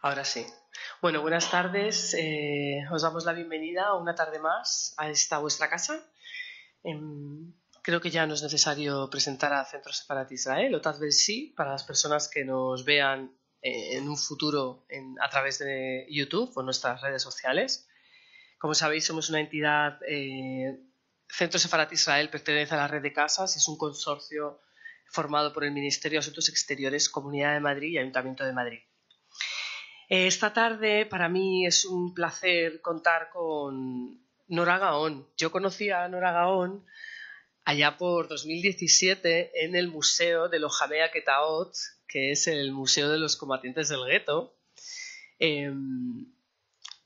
Ahora sí. Bueno, buenas tardes. Os damos la bienvenida una tarde más a esta vuestra casa. Creo que ya no es necesario presentar a Centro Sefarat Israel, o tal vez sí, para las personas que nos vean en un futuro a través de YouTube o nuestras redes sociales. Como sabéis, somos una entidad. Centro Sefarat Israel pertenece a la red de casas y es un consorcio formado por el Ministerio de Asuntos Exteriores, Comunidad de Madrid y Ayuntamiento de Madrid. Esta tarde para mí es un placer contar con Nora Gaon. Yo conocí a Nora Gaon allá por 2017 en el Museo de Lojamé Aketaot, que es el Museo de los Combatientes del Gueto.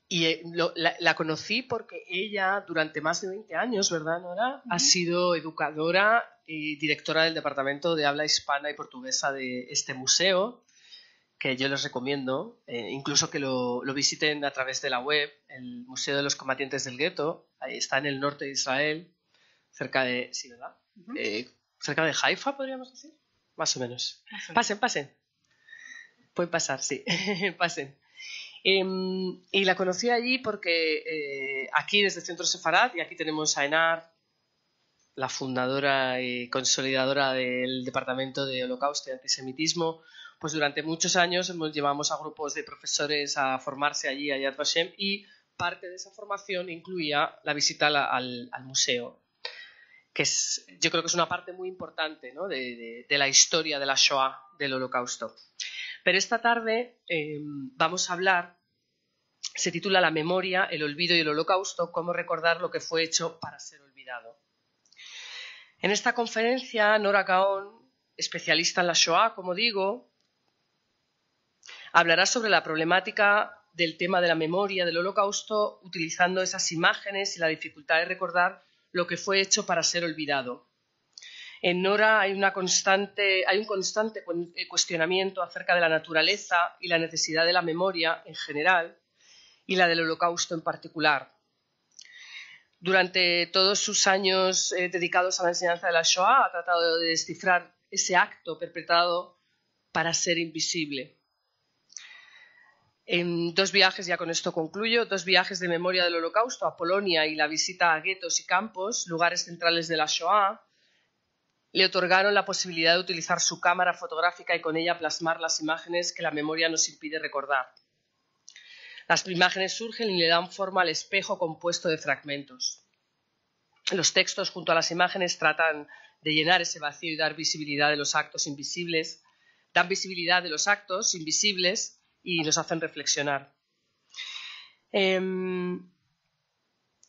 La conocí porque ella durante más de 20 años, ¿verdad, Nora? Ha sido educadora y directora del Departamento de Habla Hispana y Portuguesa de este museo, que yo les recomiendo, incluso que lo visiten a través de la web, el Museo de los Combatientes del Gueto. Ahí está en el norte de Israel, cerca de... ¿Sí, verdad? Cerca de Haifa, podríamos decir. Más o menos. Pasen. Pueden pasar, sí. Pasen. Y la conocí allí porque aquí desde Centro Sefarat, y aquí tenemos a Enar, la fundadora y consolidadora del Departamento de Holocausto y Antisemitismo, pues durante muchos años llevamos a grupos de profesores a formarse allí a Yad Vashem, y parte de esa formación incluía la visita al museo, que yo creo que es una parte muy importante, ¿no? de la historia de la Shoah, del Holocausto. Pero esta tarde vamos a hablar, se titula La memoria, el olvido y el Holocausto, cómo recordar lo que fue hecho para ser olvidado. En esta conferencia, Nora Gaon, especialista en la Shoah, como digo, hablará sobre la problemática del tema de la memoria del Holocausto, utilizando esas imágenes y la dificultad de recordar lo que fue hecho para ser olvidado. En Nora hay un constante cuestionamiento acerca de la naturaleza y la necesidad de la memoria en general y la del Holocausto en particular. Durante todos sus años dedicados a la enseñanza de la Shoah, ha tratado de descifrar ese acto perpetrado para ser invisible. En 2 viajes, ya con esto concluyo, 2 viajes de memoria del Holocausto a Polonia y la visita a guetos y campos, lugares centrales de la Shoah, le otorgaron la posibilidad de utilizar su cámara fotográfica y con ella plasmar las imágenes que la memoria nos impide recordar. Las imágenes surgen y le dan forma al espejo compuesto de fragmentos. Los textos junto a las imágenes tratan de llenar ese vacío y dar visibilidad de los actos invisibles, dan visibilidad de los actos invisibles y nos hacen reflexionar.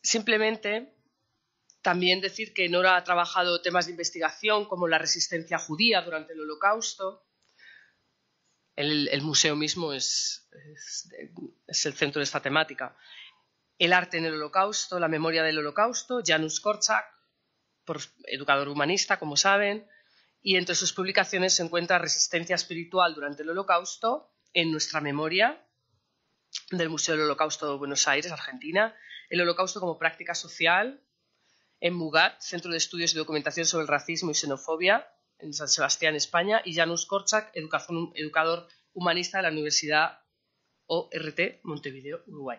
Simplemente también decir que Nora ha trabajado temas de investigación como la resistencia judía durante el Holocausto. El museo mismo es el centro de esta temática. El arte en el Holocausto, la memoria del Holocausto, Janusz Korczak, educador humanista, como saben, y entre sus publicaciones se encuentra Resistencia espiritual durante el Holocausto, en nuestra memoria, del Museo del Holocausto de Buenos Aires, Argentina, el Holocausto como práctica social, en MUGAT, Centro de Estudios y Documentación sobre el Racismo y Xenofobia, en San Sebastián, España, y Janusz Korczak, educador humanista de la Universidad ORT, Montevideo, Uruguay.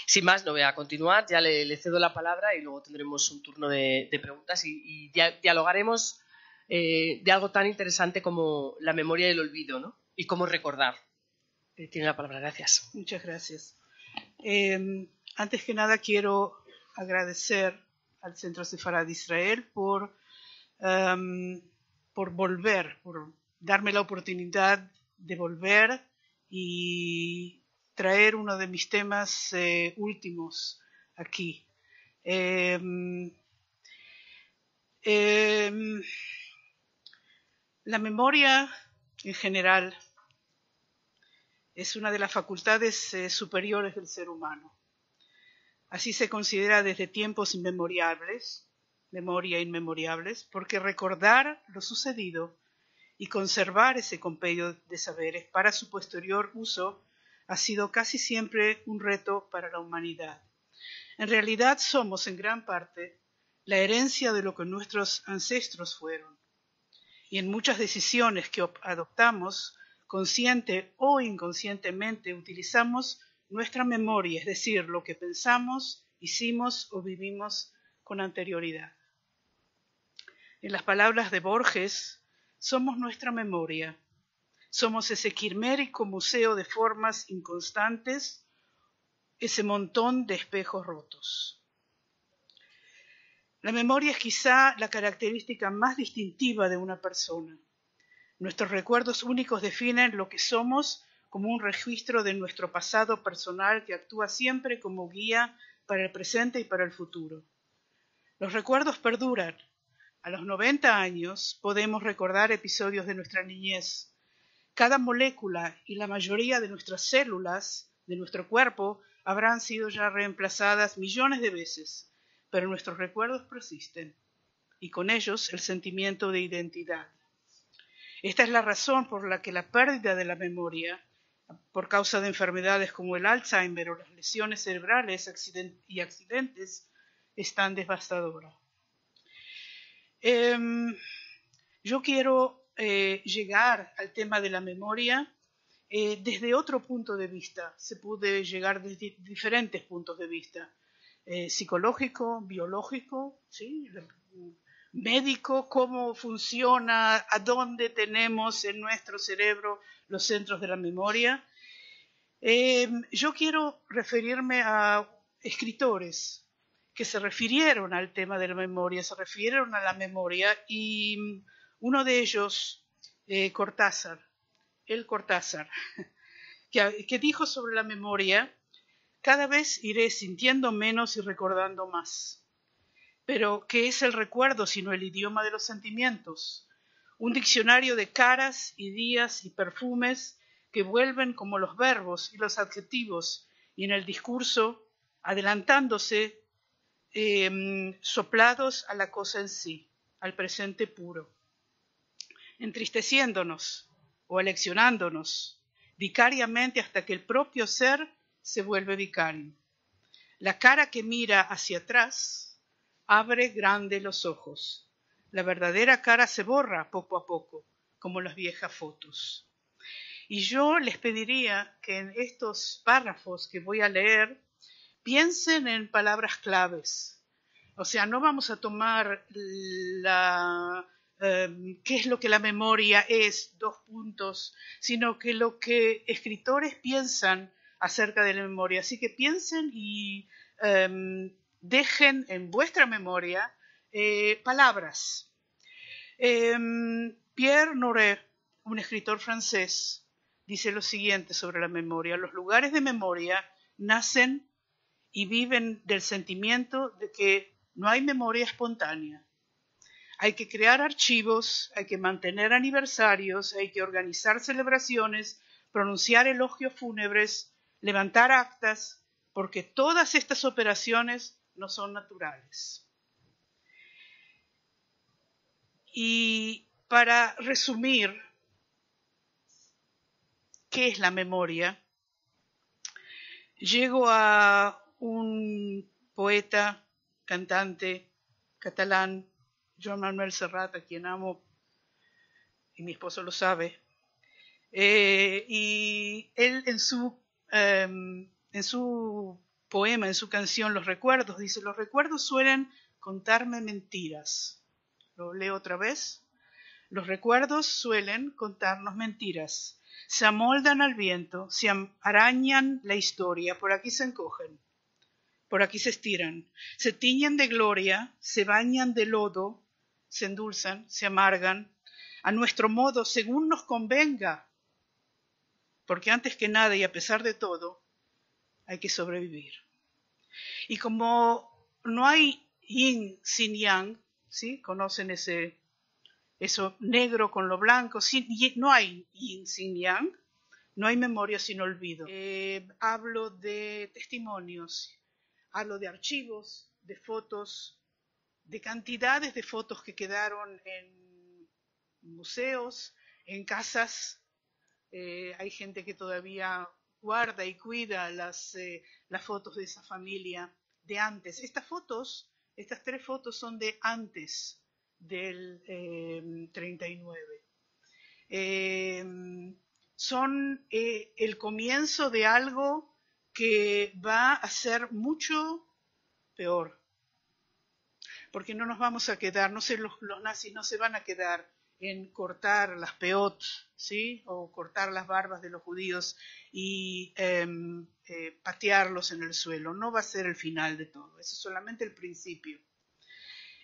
Sin más, no voy a continuar, ya le cedo la palabra y luego tendremos un turno de preguntas y dialogaremos de algo tan interesante como la memoria y el olvido, ¿no? Y cómo recordar. Tiene la palabra, gracias. Muchas gracias. Antes que nada quiero agradecer al Centro Sefarat Israel por volver, por darme la oportunidad de volver y traer uno de mis temas últimos aquí. La memoria en general es una de las facultades superiores del ser humano. Así se considera desde tiempos inmemoriales, porque recordar lo sucedido y conservar ese compendio de saberes para su posterior uso ha sido casi siempre un reto para la humanidad. En realidad somos en gran parte la herencia de lo que nuestros ancestros fueron, y en muchas decisiones que adoptamos consciente o inconscientemente, utilizamos nuestra memoria, es decir, lo que pensamos, hicimos o vivimos con anterioridad. En las palabras de Borges, somos nuestra memoria. Somos ese quimérico museo de formas inconstantes, ese montón de espejos rotos. La memoria es quizá la característica más distintiva de una persona. Nuestros recuerdos únicos definen lo que somos como un registro de nuestro pasado personal que actúa siempre como guía para el presente y para el futuro. Los recuerdos perduran. A los 90 años podemos recordar episodios de nuestra niñez. Cada molécula y la mayoría de nuestras células de nuestro cuerpo habrán sido ya reemplazadas millones de veces, pero nuestros recuerdos persisten y con ellos el sentimiento de identidad. Esta es la razón por la que la pérdida de la memoria, por causa de enfermedades como el Alzheimer o las lesiones cerebrales y accidentes, es tan devastadora. Yo quiero llegar al tema de la memoria desde otro punto de vista. Se puede llegar desde diferentes puntos de vista. Psicológico, biológico, ¿sí? Médico, cómo funciona, a dónde tenemos en nuestro cerebro los centros de la memoria. Yo quiero referirme a escritores que se refirieron al tema de la memoria, se refirieron a la memoria, y uno de ellos, Cortázar, que dijo sobre la memoria: cada vez iré sintiendo menos y recordando más. Pero, ¿qué es el recuerdo sino el idioma de los sentimientos? Un diccionario de caras y días y perfumes que vuelven como los verbos y los adjetivos, y en el discurso, adelantándose, soplados a la cosa en sí, al presente puro, entristeciéndonos o aleccionándonos vicariamente hasta que el propio ser se vuelve vicario. La cara que mira hacia atrás abre grande los ojos. La verdadera cara se borra poco a poco, como las viejas fotos. Y yo les pediría que en estos párrafos que voy a leer piensen en palabras claves. O sea, no vamos a tomar qué es lo que la memoria es, 2 puntos, sino que lo que escritores piensan acerca de la memoria. Así que piensen y dejen en vuestra memoria palabras. Pierre Nora, un escritor francés, dice lo siguiente sobre la memoria: los lugares de memoria nacen y viven del sentimiento de que no hay memoria espontánea. Hay que crear archivos, hay que mantener aniversarios, hay que organizar celebraciones, pronunciar elogios fúnebres, levantar actas, porque todas estas operaciones no son naturales. Y para resumir, ¿qué es la memoria? Llego a un poeta, cantante catalán, Joan Manuel Serrat, a quien amo, y mi esposo lo sabe. Y él en su poema, en su canción Los Recuerdos, dice: los recuerdos suelen contarme mentiras. Lo leo otra vez. Los recuerdos suelen contarnos mentiras. Se amoldan al viento, se arañan la historia, por aquí se encogen, por aquí se estiran, se tiñen de gloria, se bañan de lodo, se endulzan, se amargan, a nuestro modo, según nos convenga, porque antes que nada y a pesar de todo, hay que sobrevivir. Y como no hay yin sin yang, ¿sí? ¿Conocen eso negro con lo blanco? No hay yin sin yang, no hay memoria sin olvido. Hablo de testimonios, hablo de archivos, de fotos, de cantidades de fotos que quedaron en museos, en casas. Hay gente que todavía guarda y cuida las fotos de esa familia de antes. Estas 3 fotos son de antes del 39. son el comienzo de algo que va a ser mucho peor. Porque no nos vamos a quedar, los nazis no se van a quedar en cortar las peot, ¿sí? O cortar las barbas de los judíos y patearlos en el suelo. No va a ser el final de todo, eso es solamente el principio.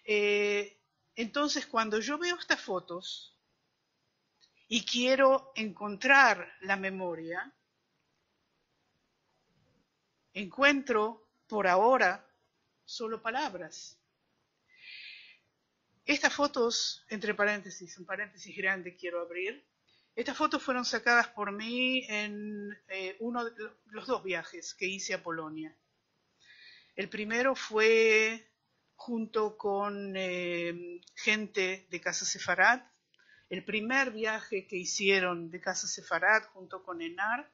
Entonces, cuando yo veo estas fotos y quiero encontrar la memoria, encuentro por ahora solo palabras. Estas fotos, entre paréntesis, un paréntesis grande quiero abrir, estas fotos fueron sacadas por mí en uno de los 2 viajes que hice a Polonia. El primero fue junto con gente de Casa Sefarad, el primer viaje que hicieron de Casa Sefarad junto con ENAR,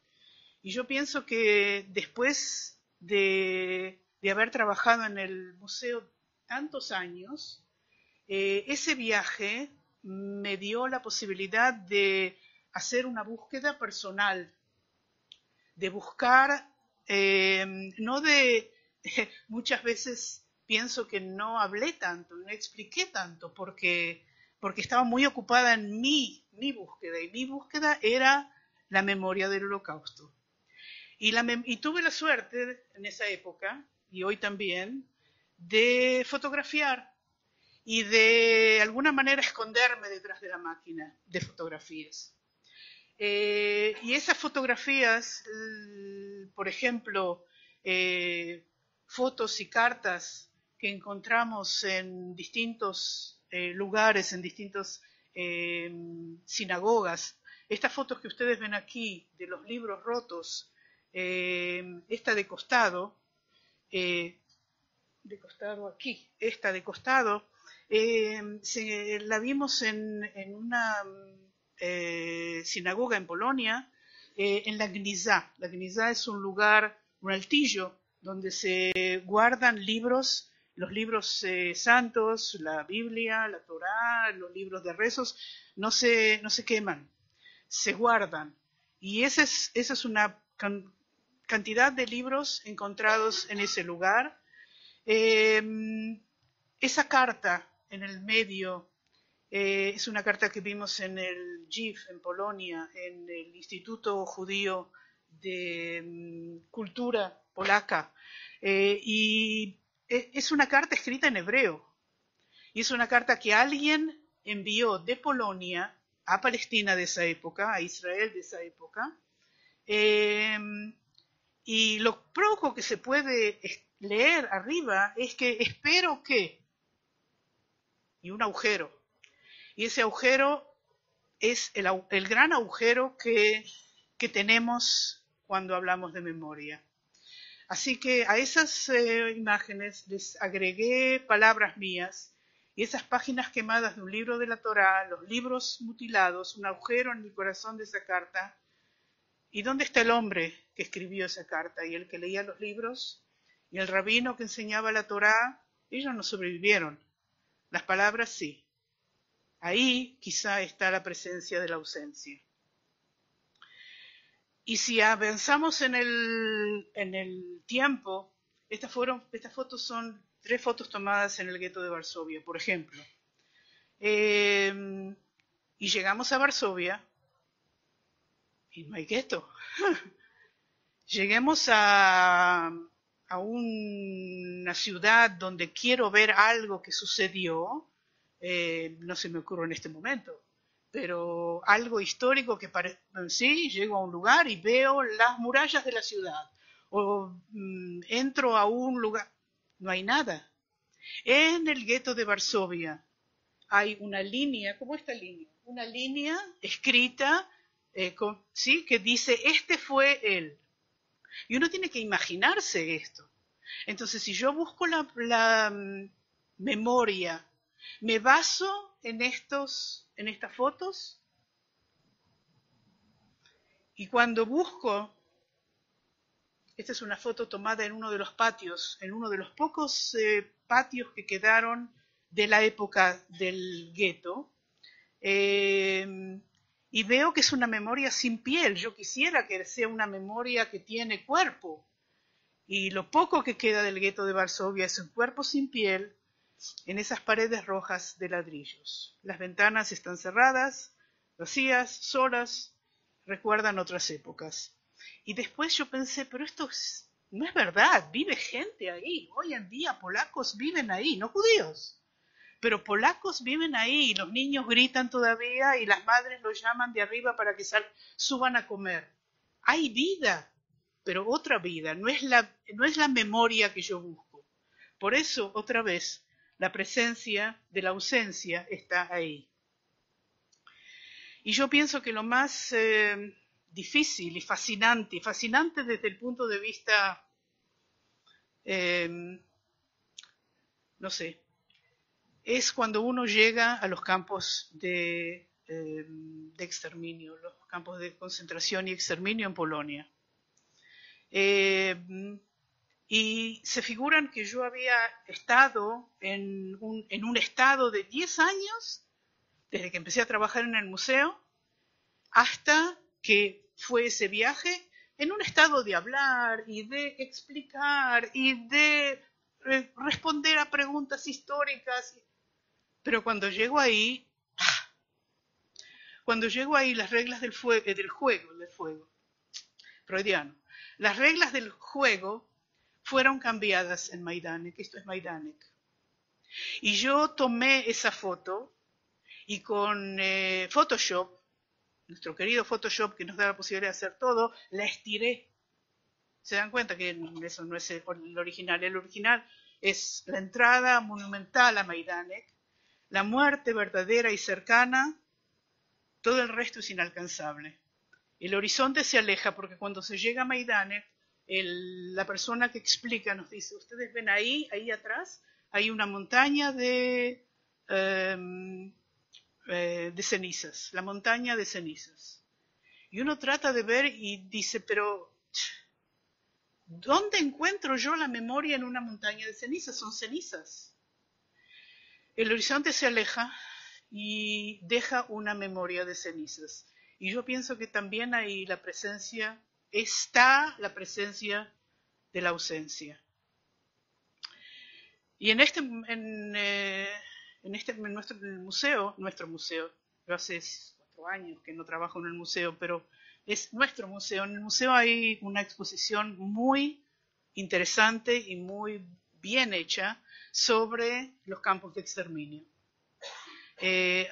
y yo pienso que después de haber trabajado en el museo tantos años, ese viaje me dio la posibilidad de hacer una búsqueda personal, de buscar, muchas veces pienso que no hablé tanto, no expliqué tanto, porque estaba muy ocupada en mi búsqueda, y mi búsqueda era la memoria del Holocausto. Y tuve la suerte en esa época, y hoy también, de fotografiar y de alguna manera esconderme detrás de la máquina de fotografías. Y esas fotografías, por ejemplo, fotos y cartas que encontramos en distintos lugares, en distintas sinagogas, estas fotos que ustedes ven aquí de los libros rotos, esta de costado aquí, esta de costado, la vimos en una sinagoga en Polonia, en la Gnizá. La Gnizá es un lugar, un altillo, donde se guardan libros, los libros santos, la Biblia, la Torá, los libros de rezos, no se queman, se guardan. Y esa es una cantidad de libros encontrados en ese lugar. Esa carta en el medio es una carta que vimos en el JIF en Polonia, en el Instituto Judío de Cultura Polaca, y es una carta escrita en hebreo, y es una carta que alguien envió de Polonia a Palestina de esa época, a Israel de esa época, y lo poco que se puede leer arriba es que espero que, y un agujero, y ese agujero es el gran agujero que tenemos cuando hablamos de memoria. Así que a esas imágenes les agregué palabras mías, y esas páginas quemadas de un libro de la Torá, los libros mutilados, un agujero en el corazón de esa carta. ¿Y dónde está el hombre que escribió esa carta? Y el que leía los libros, y el rabino que enseñaba la Torá, ellos no sobrevivieron. Las palabras sí. Ahí quizá está la presencia de la ausencia. Y si avanzamos en el tiempo, estas fotos son 3 fotos tomadas en el gueto de Varsovia, por ejemplo. Y llegamos a Varsovia y no hay gueto. Lleguemos a una ciudad donde quiero ver algo que sucedió, no se me ocurre en este momento, pero algo histórico que sí, llego a un lugar y veo las murallas de la ciudad, o entro a un lugar, no hay nada. En el gueto de Varsovia hay una línea, como esta línea, una línea escrita, ¿sí? Que dice, este fue él. Y uno tiene que imaginarse esto. Entonces, si yo busco la memoria, me baso en estas fotos, y cuando busco, esta es una foto tomada en uno de los patios, en uno de los pocos patios que quedaron de la época del gueto, y y veo que es una memoria sin piel. Yo quisiera que sea una memoria que tiene cuerpo. Y lo poco que queda del gueto de Varsovia es un cuerpo sin piel en esas paredes rojas de ladrillos. Las ventanas están cerradas, vacías, solas, recuerdan otras épocas. Y después yo pensé, pero esto no es verdad, vive gente ahí. Hoy en día polacos viven ahí, no judíos. Pero polacos viven ahí y los niños gritan todavía y las madres los llaman de arriba para que suban a comer. Hay vida, pero otra vida, no es la memoria que yo busco. Por eso, otra vez, la presencia de la ausencia está ahí. Y yo pienso que lo más difícil y fascinante desde el punto de vista, no sé, es cuando uno llega a los campos de exterminio, los campos de concentración y exterminio en Polonia. Y se figuran que yo había estado en un estado de 10 años, desde que empecé a trabajar en el museo, hasta que fue ese viaje, en un estado de hablar y de explicar y de responder a preguntas históricas. Pero cuando llego ahí, las reglas del fuego, freudiano, las reglas del juego fueron cambiadas en Majdanek. Esto es Majdanek. Y yo tomé esa foto y con Photoshop, nuestro querido Photoshop que nos da la posibilidad de hacer todo, la estiré. Se dan cuenta que eso no es el original. El original es la entrada monumental a Majdanek, la muerte verdadera y cercana, todo el resto es inalcanzable. El horizonte se aleja porque cuando se llega a Majdanek, la persona que explica nos dice, ustedes ven ahí atrás, hay una montaña de cenizas, la montaña de cenizas. Y uno trata de ver y dice, pero ¿dónde encuentro yo la memoria en una montaña de cenizas? Son cenizas. El horizonte se aleja y deja una memoria de cenizas. Y yo pienso que también ahí está la presencia de la ausencia. Y en nuestro museo, yo hace 4 años que no trabajo en el museo, pero es nuestro museo. En el museo hay una exposición muy interesante y muy bien hecha sobre los campos de exterminio.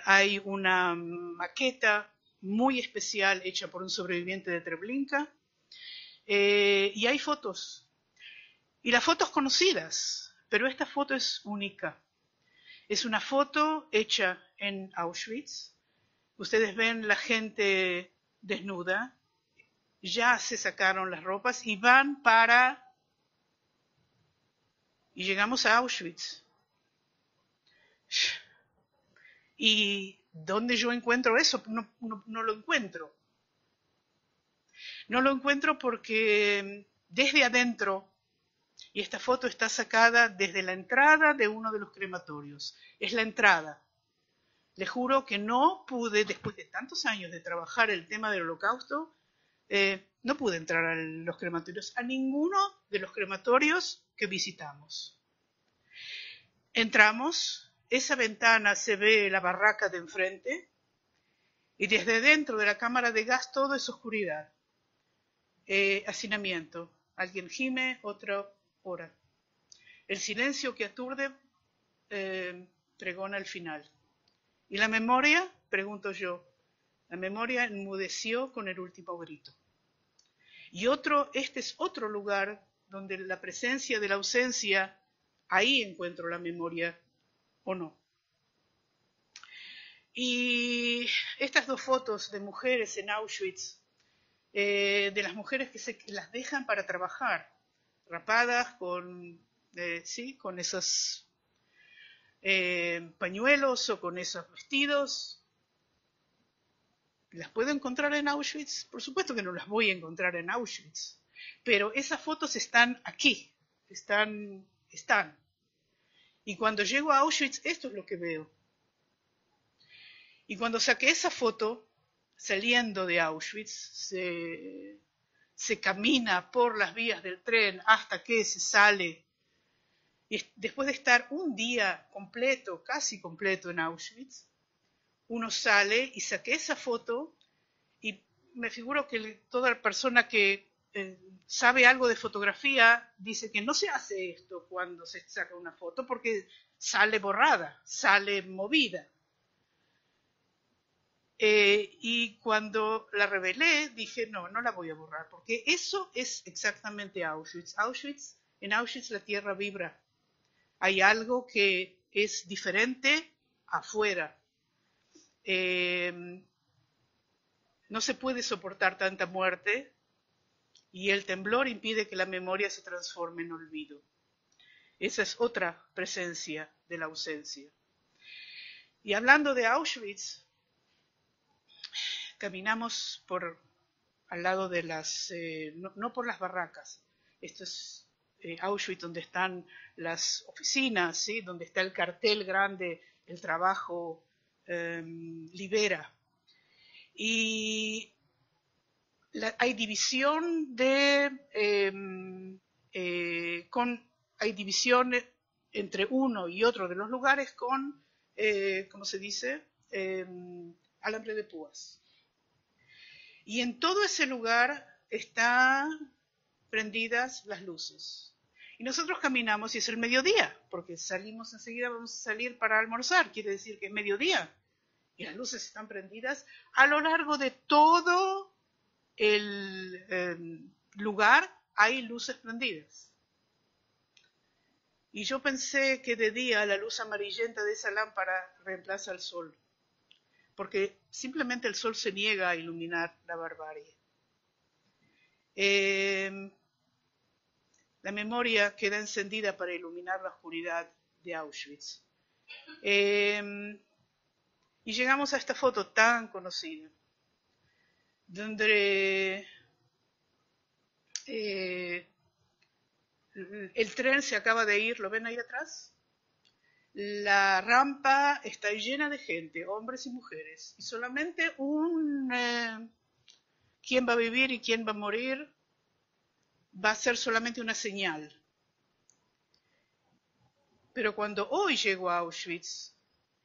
Hay una maqueta muy especial hecha por un sobreviviente de Treblinka y hay fotos. Y las fotos conocidas, pero esta foto es única. Es una foto hecha en Auschwitz. Ustedes ven la gente desnuda, ya se sacaron las ropas y y llegamos a Auschwitz. ¿Y dónde yo encuentro eso? No lo encuentro. No lo encuentro porque desde adentro, y esta foto está sacada desde la entrada de uno de los crematorios. Es la entrada. Les juro que no pude, después de tantos años de trabajar el tema del Holocausto, no pude entrar a los crematorios, a ninguno de los crematorios que visitamos. Entramos, esa ventana se ve la barraca de enfrente y desde dentro de la cámara de gas todo es oscuridad. Hacinamiento. Alguien gime, otro ora. El silencio que aturde pregona el final. ¿Y la memoria? Pregunto yo. La memoria enmudeció con el último grito. Y este es otro lugar donde la presencia de la ausencia, ahí encuentro la memoria o no. Y estas 2 fotos de mujeres en Auschwitz, de las mujeres que las dejan para trabajar, rapadas con esos pañuelos o con esos vestidos. ¿Las puedo encontrar en Auschwitz? Por supuesto que no las voy a encontrar en Auschwitz, pero esas fotos están aquí, están. Y cuando llego a Auschwitz, esto es lo que veo. Y cuando saqué esa foto, saliendo de Auschwitz, se camina por las vías del tren hasta que se sale. Y después de estar un día completo, casi completo en Auschwitz, uno sale y saqué esa foto y me figuro que toda persona que sabe algo de fotografía dice que no se hace esto cuando se saca una foto porque sale borrada, sale movida. Y cuando la revelé dije no la voy a borrar porque eso es exactamente Auschwitz. En Auschwitz la tierra vibra. Hay algo que es diferente afuera. No se puede soportar tanta muerte y el temblor impide que la memoria se transforme en olvido. Esa es otra presencia de la ausencia. Y hablando de Auschwitz, caminamos al lado de las, no por las barracas, esto es Auschwitz donde están las oficinas, ¿sí? Donde está el cartel grande, el trabajo libera. Y hay división hay división entre uno y otro de los lugares con, ¿cómo se dice? Alambre de púas. Y en todo ese lugar están prendidas las luces. Y nosotros caminamos y es el mediodía, porque salimos enseguida, vamos a salir para almorzar, quiere decir que es mediodía. Y las luces están prendidas a lo largo de todo el lugar, hay luces prendidas. Y yo pensé que de día la luz amarillenta de esa lámpara reemplaza al sol, porque simplemente el sol se niega a iluminar la barbarie. La memoria queda encendida para iluminar la oscuridad de Auschwitz. Y llegamos a esta foto tan conocida, donde el tren se acaba de ir, ¿lo ven ahí atrás? La rampa está llena de gente, hombres y mujeres, y solamente quién va a vivir y quién va a morir va a ser solamente una señal. Pero cuando hoy llego a Auschwitz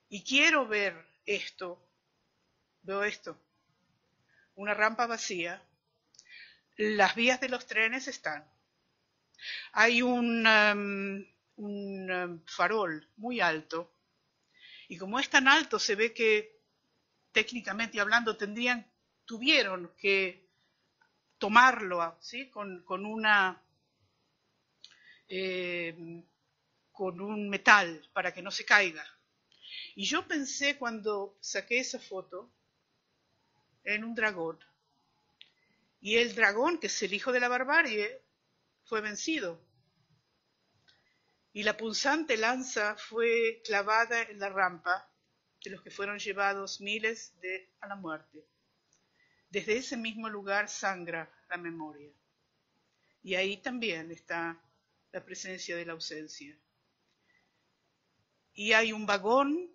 y quiero ver esto, veo esto, una rampa vacía, las vías de los trenes están. Hay un farol muy alto, y como es tan alto se ve que técnicamente hablando tuvieron que tomarlo, ¿sí? con un metal para que no se caiga. Y yo pensé cuando saqué esa foto en un dragón, y el dragón, que es el hijo de la barbarie, fue vencido. Y la punzante lanza fue clavada en la rampa de los que fueron llevados miles a la muerte. Desde ese mismo lugar sangra la memoria. Y ahí también está la presencia de la ausencia. Y hay un vagón,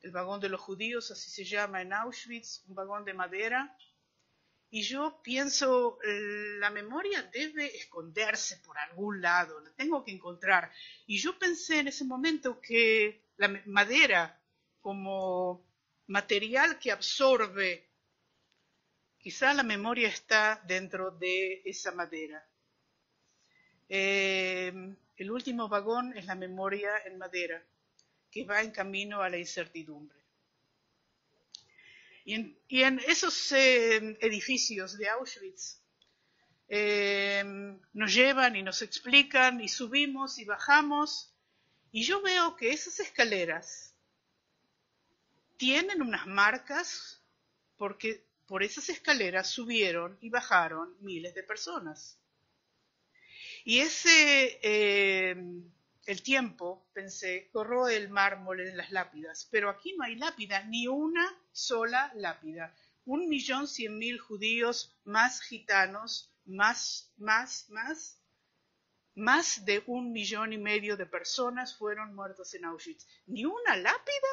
el vagón de los judíos, así se llama en Auschwitz, un vagón de madera. Y yo pienso, la memoria debe esconderse por algún lado, la tengo que encontrar. Y yo pensé en ese momento que la madera como material que absorbe, quizá la memoria está dentro de esa madera. El último vagón es la memoria en madera, que va en camino a la incertidumbre. Y en esos edificios de Auschwitz nos llevan y nos explican y subimos y bajamos y yo veo que esas escaleras tienen unas marcas porque por esas escaleras subieron y bajaron miles de personas. Y el tiempo, pensé, corroe el mármol en las lápidas, pero aquí no hay lápida, ni una sola lápida. 1.100.000 judíos, más gitanos, más de 1,5 millones de personas fueron muertos en Auschwitz. ¿Ni una lápida?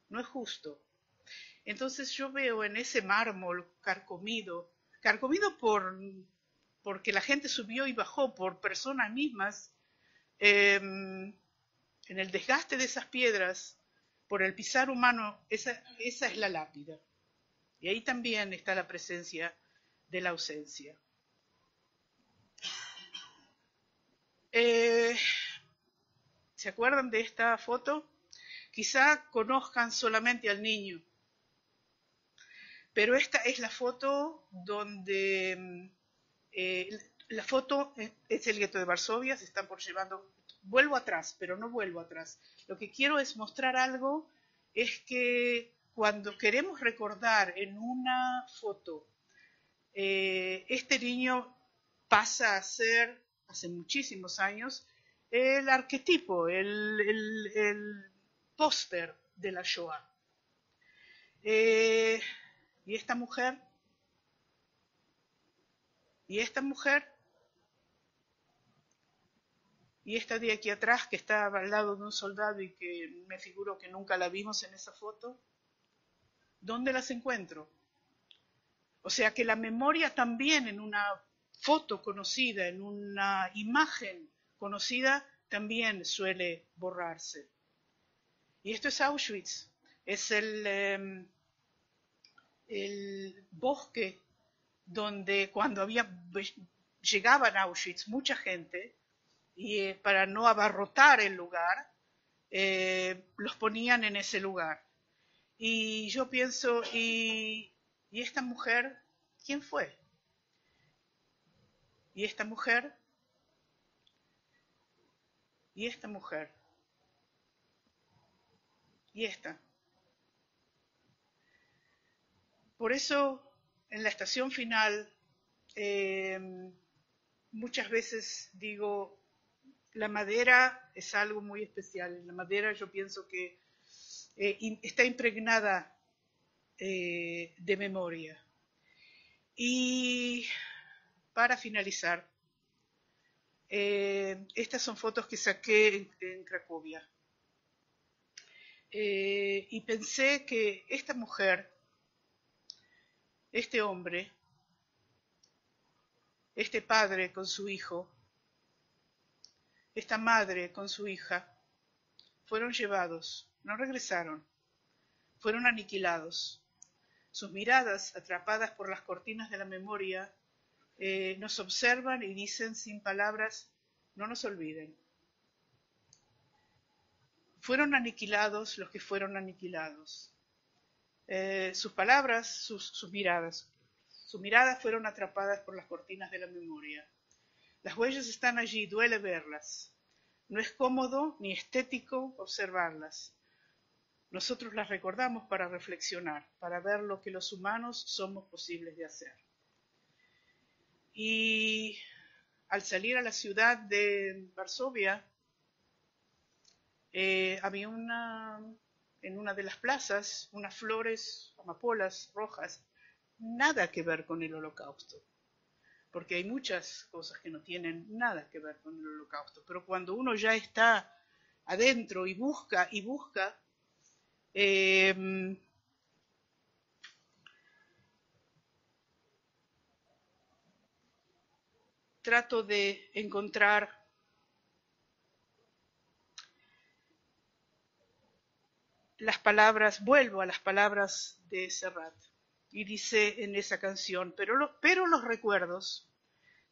No es justo. Entonces yo veo en ese mármol carcomido porque la gente subió y bajó, por personas mismas, en el desgaste de esas piedras, por el pisar humano, esa es la lápida. Y ahí también está la presencia de la ausencia. ¿Se acuerdan de esta foto? Quizá conozcan solamente al niño, pero esta es la foto donde la foto es el gueto de Varsovia, se están por llevando. Vuelvo atrás, pero no vuelvo atrás. Lo que quiero es mostrar algo, es que cuando queremos recordar en una foto, este niño pasa a ser, hace muchísimos años, el arquetipo, el póster de la Shoah. Y esta mujer, y esta de aquí atrás, que está al lado de un soldado y que me figuro que nunca la vimos en esa foto, ¿dónde las encuentro? O sea que la memoria también en una foto conocida, en una imagen conocida, también suele borrarse. Y esto es Auschwitz, es el bosque donde cuando llegaban a Auschwitz mucha gente, y para no abarrotar el lugar, los ponían en ese lugar. Y yo pienso, ¿y esta mujer quién fue? ¿Y esta mujer? ¿Y esta mujer? ¿Y esta? Por eso, en la estación final, muchas veces digo, la madera es algo muy especial. La madera yo pienso que está impregnada de memoria. Y para finalizar, estas son fotos que saqué en Cracovia. Y pensé que esta mujer, este hombre, este padre con su hijo, esta madre con su hija, fueron llevados, no regresaron, fueron aniquilados. Sus miradas, atrapadas por las cortinas de la memoria, nos observan y dicen sin palabras, no nos olviden. Fueron aniquilados los que fueron aniquilados. Sus palabras, sus miradas fueron atrapadas por las cortinas de la memoria. Las huellas están allí, duele verlas. No es cómodo ni estético observarlas. Nosotros las recordamos para reflexionar, para ver lo que los humanos somos posibles de hacer. Y al salir a la ciudad de Varsovia, había en una de las plazas unas flores, amapolas rojas, nada que ver con el Holocausto, porque hay muchas cosas que no tienen nada que ver con el Holocausto, pero cuando uno ya está adentro y busca, trato de encontrar las palabras, vuelvo a las palabras de Serrat, y dice en esa canción, pero los recuerdos,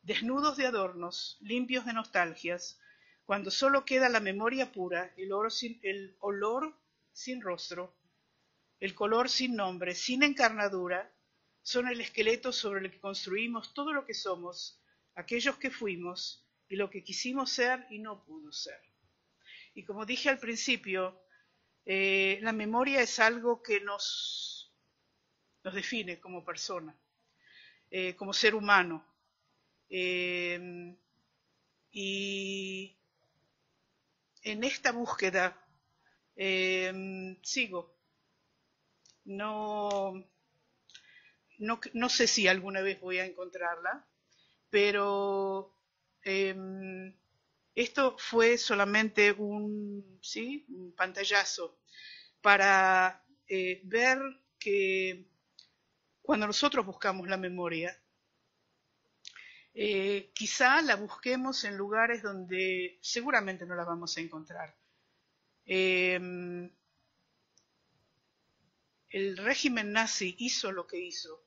desnudos de adornos, limpios de nostalgias, cuando solo queda la memoria pura, el olor sin rostro, el color sin nombre, sin encarnadura, son el esqueleto sobre el que construimos todo lo que somos, aquellos que fuimos y lo que quisimos ser y no pudo ser. Y como dije al principio, la memoria es algo que nos define como persona, como ser humano. Y en esta búsqueda sigo. No sé si alguna vez voy a encontrarla, pero esto fue solamente un pantallazo para ver que cuando nosotros buscamos la memoria, quizá la busquemos en lugares donde seguramente no la vamos a encontrar. El régimen nazi hizo lo que hizo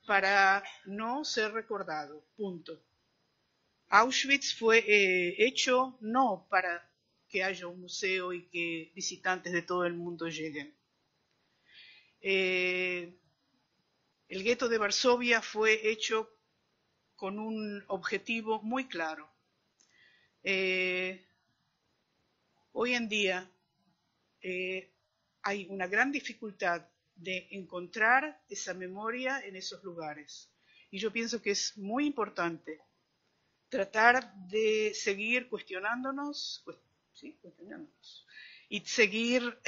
para no ser recordado, punto. Auschwitz fue hecho no para que haya un museo y que visitantes de todo el mundo lleguen. El gueto de Varsovia fue hecho con un objetivo muy claro. Hoy en día hay una gran dificultad de encontrar esa memoria en esos lugares. Y yo pienso que es muy importante tratar de seguir cuestionándonos y seguir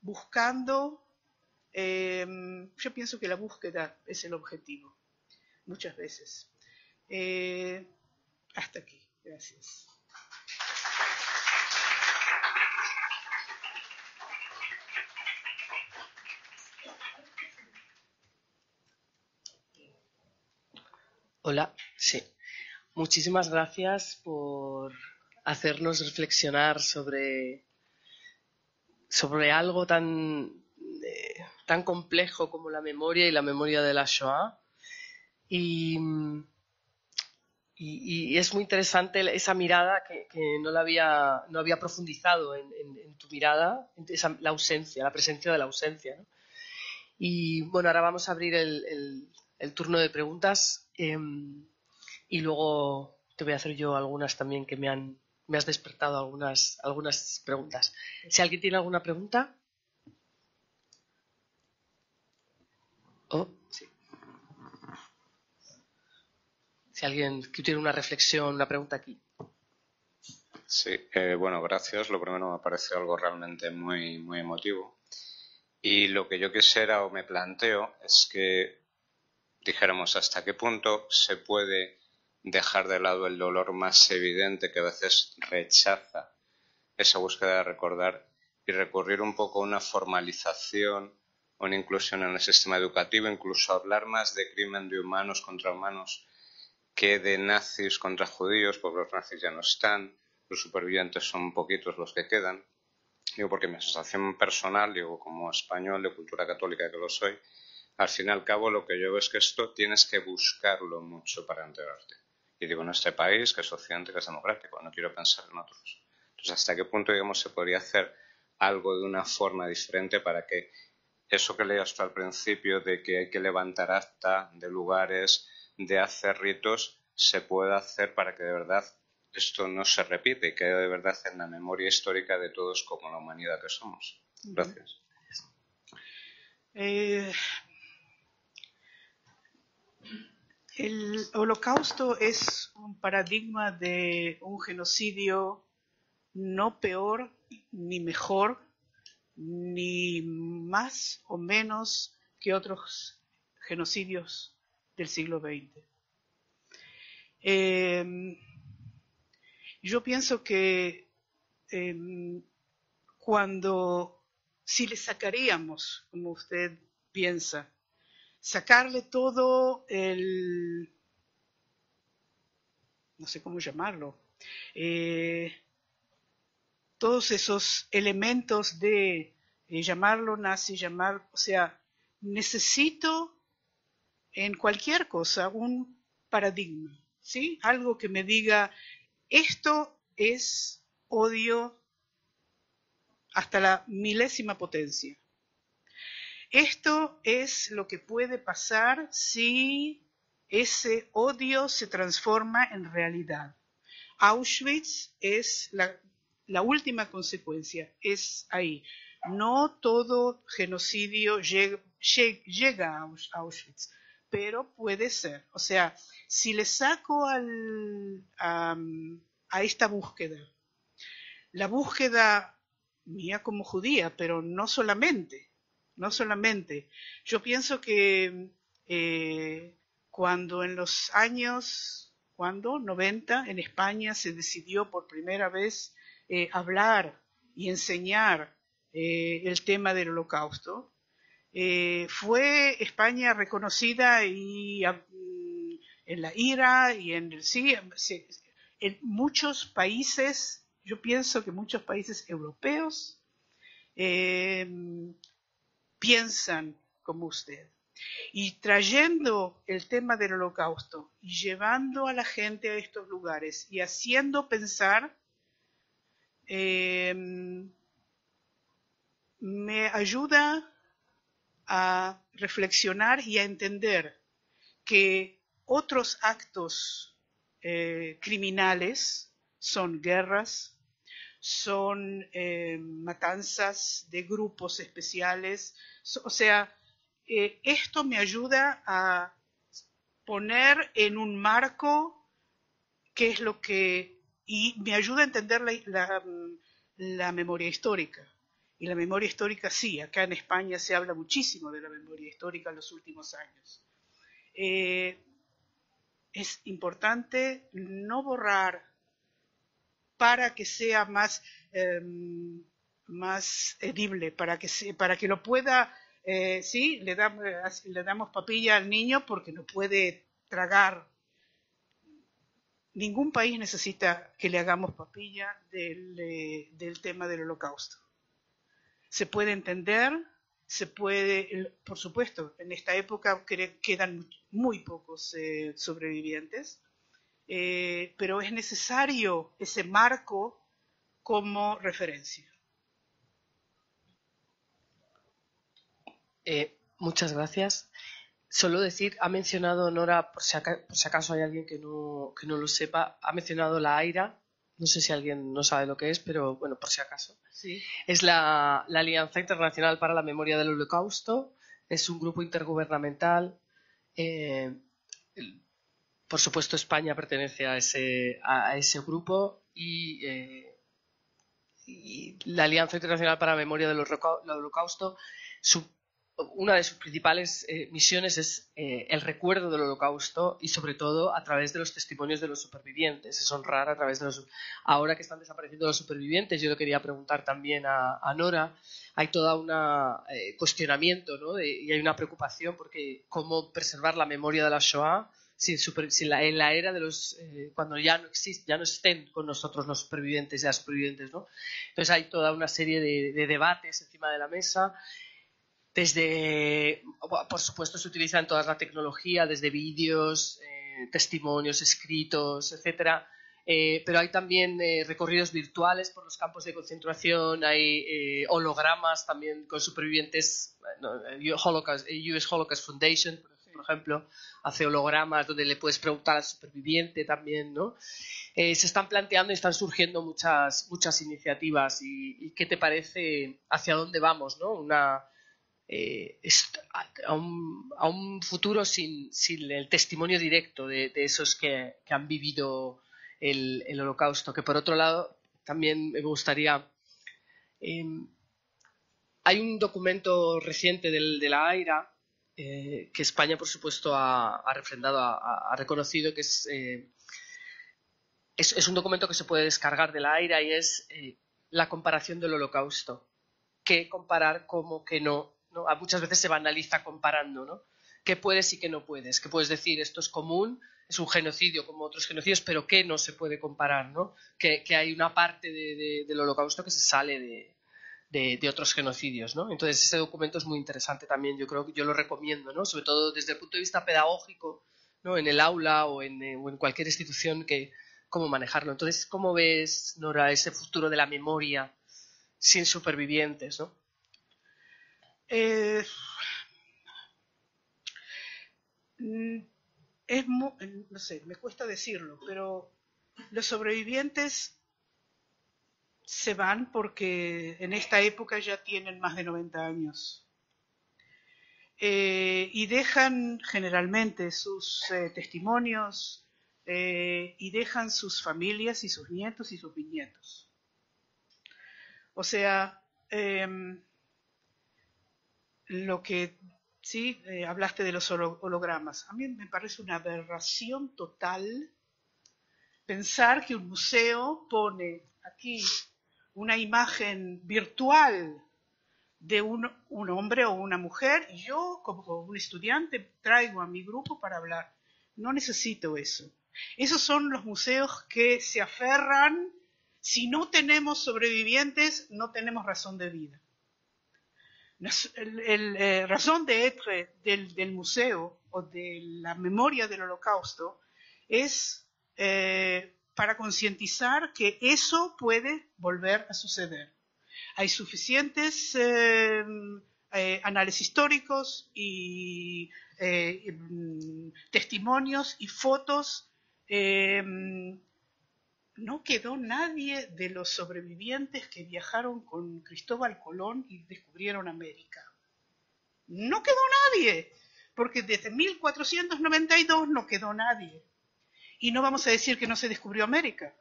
buscando. Yo pienso que la búsqueda es el objetivo, muchas veces. Hasta aquí, gracias. Hola, sí. Muchísimas gracias por hacernos reflexionar sobre algo tan complejo como la memoria y la memoria de la Shoah. Y es muy interesante esa mirada que no había profundizado en tu mirada, la ausencia, la presencia de la ausencia, ¿no? Y bueno, ahora vamos a abrir el turno de preguntas. Y luego te voy a hacer yo algunas también que me has despertado algunas preguntas. Si alguien tiene alguna pregunta. Sí. Si alguien tiene una reflexión, una pregunta aquí. Sí, bueno, gracias. Lo primero me parece algo realmente muy, muy emotivo. Y lo que yo quisiera o me planteo es que dijéramos hasta qué punto se puede dejar de lado el dolor más evidente que a veces rechaza esa búsqueda de recordar y recurrir un poco a una formalización o una inclusión en el sistema educativo, incluso hablar más de crimen de humanos contra humanos que de nazis contra judíos, porque los nazis ya no están, los supervivientes son poquitos los que quedan. Digo, porque mi sensación personal, digo, como español de cultura católica que lo soy, al fin y al cabo lo que yo veo es que esto tienes que buscarlo mucho para enterarte. Y digo, en este país, que es occidente, que es democrático, no quiero pensar en otros. Entonces, ¿hasta qué punto, digamos, se podría hacer algo de una forma diferente para que eso que leías tú al principio de que hay que levantar acta de lugares, de hacer ritos, se pueda hacer para que de verdad esto no se repite y quede de verdad en la memoria histórica de todos como la humanidad que somos? Gracias. El Holocausto es un paradigma de un genocidio no peor ni mejor, ni más o menos que otros genocidios del siglo XX. Yo pienso que si le sacaríamos, como usted piensa, sacarle todo no sé cómo llamarlo, todos esos elementos de llamarlo nazi, o sea, necesito en cualquier cosa un paradigma, ¿sí? Algo que me diga, esto es odio hasta la milésima potencia. Esto es lo que puede pasar si ese odio se transforma en realidad. Auschwitz es la última consecuencia, es ahí. No todo genocidio llega a Auschwitz, pero puede ser. O sea, si le saco a esta búsqueda, la búsqueda mía como judía, pero no solamente. Yo pienso que cuando en los años 90 en España se decidió por primera vez hablar y enseñar el tema del Holocausto, Fue España reconocida y en la IRA y en el en muchos países, yo pienso que muchos países europeos piensan como usted. Y trayendo el tema del Holocausto y llevando a la gente a estos lugares y haciendo pensar, me ayuda a reflexionar y a entender que otros actos criminales son guerras, son matanzas de grupos especiales, o sea, esto me ayuda a poner en un marco qué es lo que... y me ayuda a entender la memoria histórica. Y la memoria histórica sí, acá en España se habla muchísimo de la memoria histórica en los últimos años. Es importante no borrar para que sea más edible, para que lo pueda... sí, le damos papilla al niño porque no puede tragar. Ningún país necesita que le hagamos papilla del tema del Holocausto. Se puede entender, por supuesto, en esta época quedan muy pocos sobrevivientes, pero es necesario ese marco como referencia. Muchas gracias. Solo decir, ha mencionado Nora, por si acaso hay alguien que no lo sepa, ha mencionado la AIRA. No sé si alguien no sabe lo que es, pero bueno, por si acaso. Sí. Es la Alianza Internacional para la Memoria del Holocausto. Es un grupo intergubernamental. Por supuesto, España pertenece a ese grupo y la Alianza Internacional para la Memoria del Holocausto, una de sus principales misiones es el recuerdo del Holocausto y sobre todo a través de los testimonios de los supervivientes, es honrar a través de ahora que están desapareciendo los supervivientes. Yo le quería preguntar también a Nora, hay todo un cuestionamiento, ¿no? Y hay una preocupación porque cómo preservar la memoria de la Shoah en la era de los cuando ya no estén con nosotros los supervivientes y las supervivientes, ¿no? Entonces hay toda una serie de debates encima de la mesa. Por supuesto, se utilizan toda la tecnología, desde vídeos, testimonios escritos, etcétera. Pero hay también recorridos virtuales por los campos de concentración, hay hologramas también con supervivientes. US Holocaust Foundation, por ejemplo, hace hologramas donde le puedes preguntar al superviviente también, ¿no? Se están planteando y están surgiendo muchas iniciativas. ¿Y qué te parece? ¿Hacia dónde vamos, no? A un futuro sin el testimonio directo de esos que han vivido el Holocausto, que por otro lado también me gustaría... hay un documento reciente de la AIRA que España, por supuesto, ha refrendado, ha reconocido, que es un documento que se puede descargar de la AIRA y es la comparación del Holocausto. ¿Qué comparar, cómo, qué no? ¿No? Muchas veces se banaliza comparando, ¿no? ¿Qué puedes y qué no puedes? ¿Qué puedes decir? Esto es común, es un genocidio como otros genocidios, pero ¿qué no se puede comparar, ¿no? Que hay una parte del Holocausto que se sale de otros genocidios, ¿no? Entonces ese documento es muy interesante también, yo creo que yo lo recomiendo, ¿no? Sobre todo desde el punto de vista pedagógico, ¿no? En el aula o en cualquier institución, cómo manejarlo. Entonces, ¿cómo ves, Nora, ese futuro de la memoria sin supervivientes, ¿no? No sé, me cuesta decirlo, pero los sobrevivientes se van porque en esta época ya tienen más de 90 años. Y dejan generalmente sus testimonios y dejan sus familias y sus nietos y sus bisnietos. O sea, lo que sí, hablaste de los hologramas. A mí me parece una aberración total pensar que un museo pone aquí una imagen virtual de un hombre o una mujer, y yo como un estudiante traigo a mi grupo para hablar. No necesito eso. Esos son los museos que se aferran. Si no tenemos sobrevivientes, no tenemos razón de vida. La razón de être del museo o de la memoria del Holocausto es para concientizar que eso puede volver a suceder. Hay suficientes análisis históricos y testimonios y fotos. No quedó nadie de los sobrevivientes que viajaron con Cristóbal Colón y descubrieron América. No quedó nadie, porque desde 1492 no quedó nadie. Y no vamos a decir que no se descubrió América.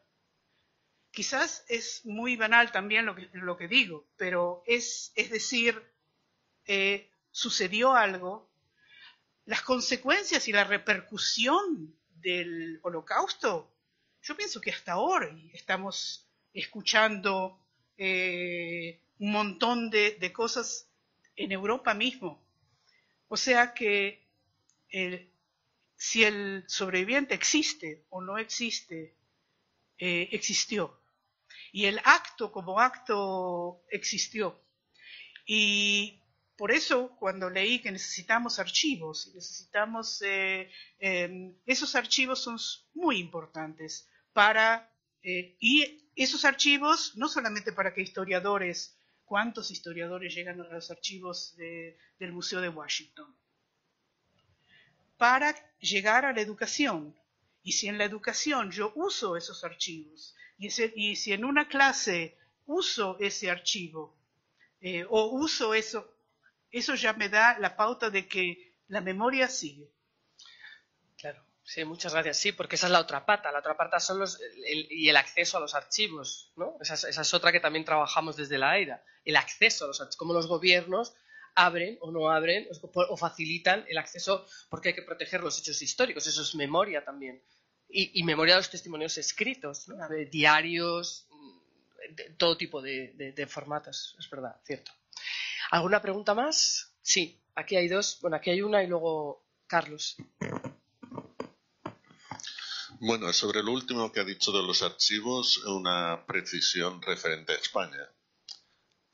Quizás es muy banal también lo que digo, pero es decir, sucedió algo. Las consecuencias y la repercusión del Holocausto, yo pienso que hasta ahora estamos escuchando un montón de cosas en Europa mismo. O sea que si el sobreviviente existe o no existe, existió. Y el acto como acto existió. Y por eso cuando leí que necesitamos archivos, esos archivos son muy importantes y esos archivos no solamente para que historiadores, ¿cuántos historiadores llegan a los archivos del Museo de Washington? Para llegar a la educación. Y si en la educación yo uso esos archivos, y si en una clase uso ese archivo, o uso eso ya me da la pauta de que la memoria sigue. Claro, sí, muchas gracias. Sí, porque esa es la otra pata. La otra pata son el acceso a los archivos, ¿no? Esa es otra que también trabajamos desde la AIDA. El acceso a los archivos, cómo los gobiernos abren o no abren o facilitan el acceso, porque hay que proteger los hechos históricos. Eso es memoria también. Y memoria de los testimonios escritos, ¿no? De diarios, de todo tipo de formatos. Es verdad, cierto. ¿Alguna pregunta más? Sí, aquí hay dos. Bueno, aquí hay una y luego Carlos. Bueno, sobre lo último que ha dicho de los archivos, una precisión referente a España.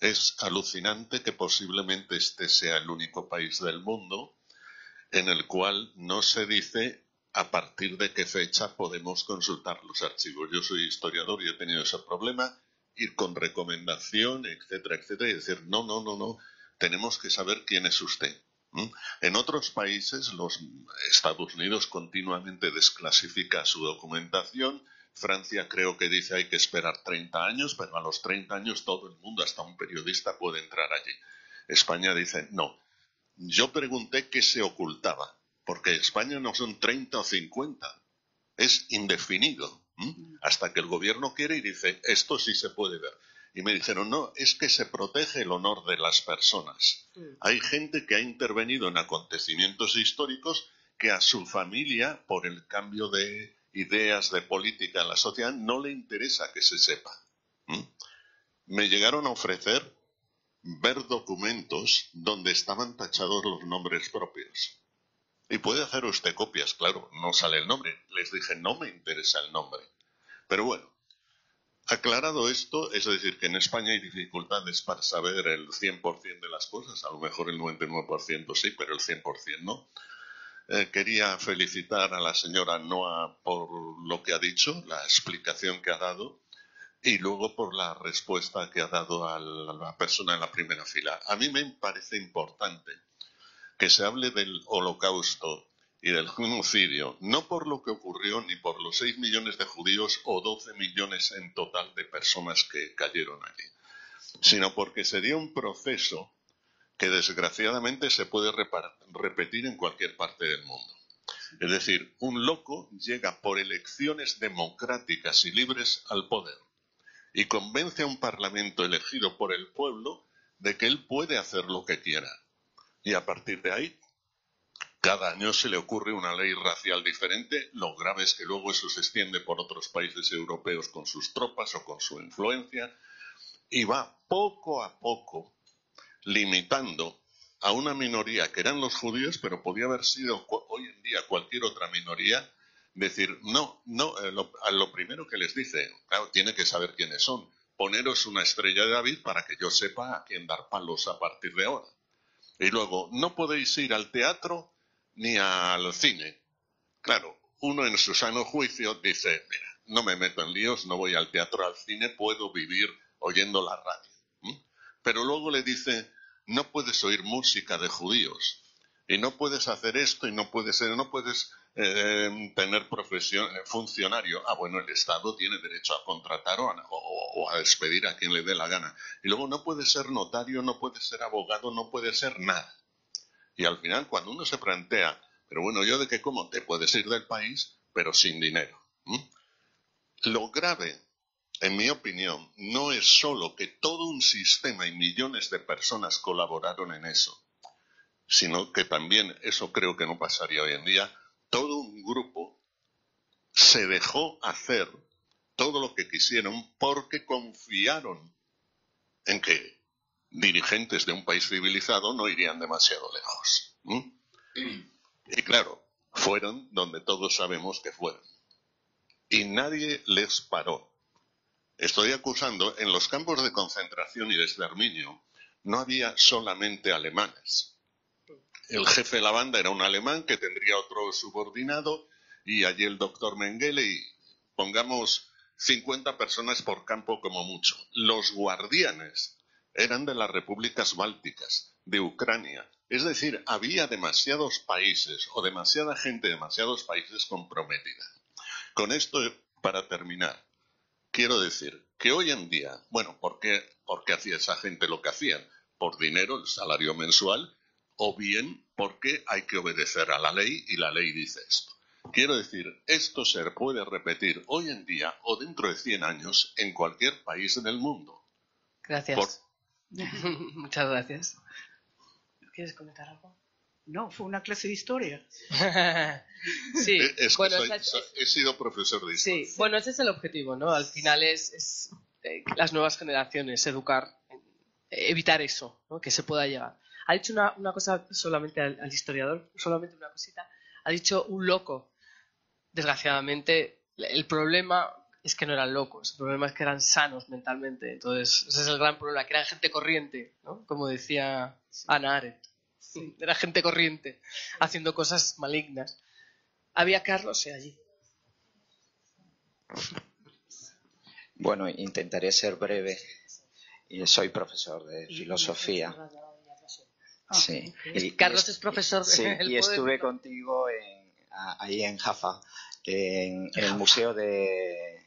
Es alucinante que posiblemente este sea el único país del mundo en el cual no se dice a partir de qué fecha podemos consultar los archivos. Yo soy historiador y he tenido ese problema, ir con recomendación, etcétera, etcétera, y decir, no, tenemos que saber quién es usted. En otros países, los Estados Unidos continuamente desclasifica su documentación. Francia creo que dice hay que esperar 30 años, pero a los 30 años todo el mundo, hasta un periodista, puede entrar allí. España dice no. Yo pregunté qué se ocultaba, porque España no son 30 o 50, es indefinido, hasta que el gobierno quiere y dice esto sí se puede ver. Y me dijeron, no, es que se protege el honor de las personas. Hay gente que ha intervenido en acontecimientos históricos que a su familia, por el cambio de ideas de política en la sociedad, no le interesa que se sepa. Me llegaron a ofrecer ver documentos donde estaban tachados los nombres propios. Y puede hacer usted copias, claro, no sale el nombre. Les dije, no me interesa el nombre. Pero bueno, aclarado esto, es decir, que en España hay dificultades para saber el 100% de las cosas, a lo mejor el 99% sí, pero el 100% no. Quería felicitar a la señora Noa por lo que ha dicho, la explicación que ha dado, y luego por la respuesta que ha dado a la persona en la primera fila. A mí me parece importante que se hable del Holocausto y del genocidio, no por lo que ocurrió ni por los 6 millones de judíos o 12 millones en total de personas que cayeron allí, sino porque sería un proceso que desgraciadamente se puede repetir en cualquier parte del mundo. Es decir, un loco llega por elecciones democráticas y libres al poder y convence a un parlamento elegido por el pueblo de que él puede hacer lo que quiera. Y a partir de ahí, cada año se le ocurre una ley racial diferente. Lo grave es que luego eso se extiende por otros países europeos con sus tropas o con su influencia. Y va poco a poco limitando a una minoría que eran los judíos, pero podía haber sido hoy en día cualquier otra minoría, decir, a lo primero que les dice, claro, tiene que saber quiénes son, poneros una estrella de David para que yo sepa a quién dar palos a partir de ahora. Y luego, no podéis ir al teatro ni al cine. Claro, uno en su sano juicio dice, mira, no me meto en líos, no voy al teatro, al cine, puedo vivir oyendo la radio. Pero luego le dice, no puedes oír música de judíos, y no puedes hacer esto, y no puedes tener profesión, funcionario. Ah, bueno, el Estado tiene derecho a contratar o a despedir a quien le dé la gana. Y luego no puede ser notario, no puede ser abogado, no puede ser nada. Y al final, cuando uno se plantea, pero bueno, ¿yo de qué como? Te puedes ir del país, pero sin dinero. Lo grave, en mi opinión, no es solo que todo un sistema y millones de personas colaboraron en eso, sino que también, eso creo que no pasaría hoy en día, todo un grupo se dejó hacer todo lo que quisieron porque confiaron en que dirigentes de un país civilizado no irían demasiado lejos. Y claro, fueron donde todos sabemos que fueron. Y nadie les paró. Estoy acusando, en los campos de concentración y de exterminio no había solamente alemanes. El jefe de la banda era un alemán que tendría otro subordinado y allí el doctor Mengele y pongamos 50 personas por campo como mucho. Los guardianes eran de las repúblicas bálticas, de Ucrania. Es decir, había demasiados países o demasiada gente de demasiados países comprometida. Con esto, para terminar, quiero decir que hoy en día, bueno, ¿por qué hacía esa gente lo que hacían? Por dinero, el salario mensual, o bien porque hay que obedecer a la ley y la ley dice esto. Quiero decir, esto se puede repetir hoy en día o dentro de 100 años en cualquier país del mundo. Gracias. Muchas gracias. ¿Quieres comentar algo? No, fue una clase de historia. Sí, bueno, he sido profesor de historia. Sí, bueno, ese es el objetivo, ¿no? Al final es las nuevas generaciones, educar, evitar eso, ¿no? Que se pueda llegar. Ha dicho una cosa solamente al historiador, solamente una cosita. Ha dicho un loco. Desgraciadamente, el problema es que no eran locos, el problema es que eran sanos mentalmente. Entonces, ese es el gran problema, que eran gente corriente, ¿no? Como decía Hannah Arendt. Sí. Era gente corriente, haciendo cosas malignas. Había Carlos allí. Bueno, intentaré ser breve. Soy profesor de filosofía. Sí. Carlos es profesor de... Sí, y estuve contigo ahí en Jaffa, en el museo de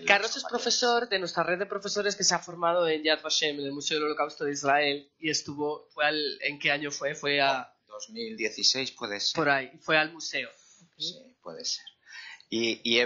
Carlos es profesor de nuestra red de profesores que se ha formado en Yad Vashem, en el Museo del Holocausto de Israel, y ¿en qué año fue? Fue a... 2016 puede ser. Por ahí, fue al museo. Sí, puede ser. Y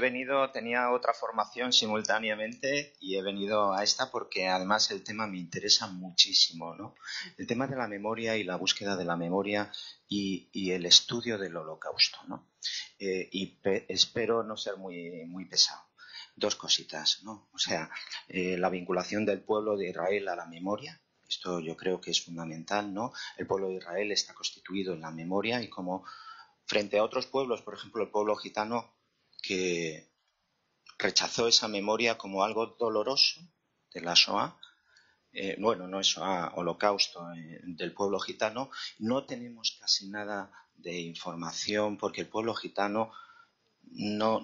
tenía otra formación simultáneamente y he venido a esta porque además el tema me interesa muchísimo, ¿no? El tema de la memoria y la búsqueda de la memoria y el estudio del Holocausto, ¿no? Espero no ser muy pesado. Dos cositas, ¿no? O sea, la vinculación del pueblo de Israel a la memoria. Esto yo creo que es fundamental, ¿no? El pueblo de Israel está constituido en la memoria y como frente a otros pueblos, por ejemplo, el pueblo gitano, que rechazó esa memoria como algo doloroso de la Shoah, no es Shoah, Holocausto del pueblo gitano, no tenemos casi nada de información porque el pueblo gitano no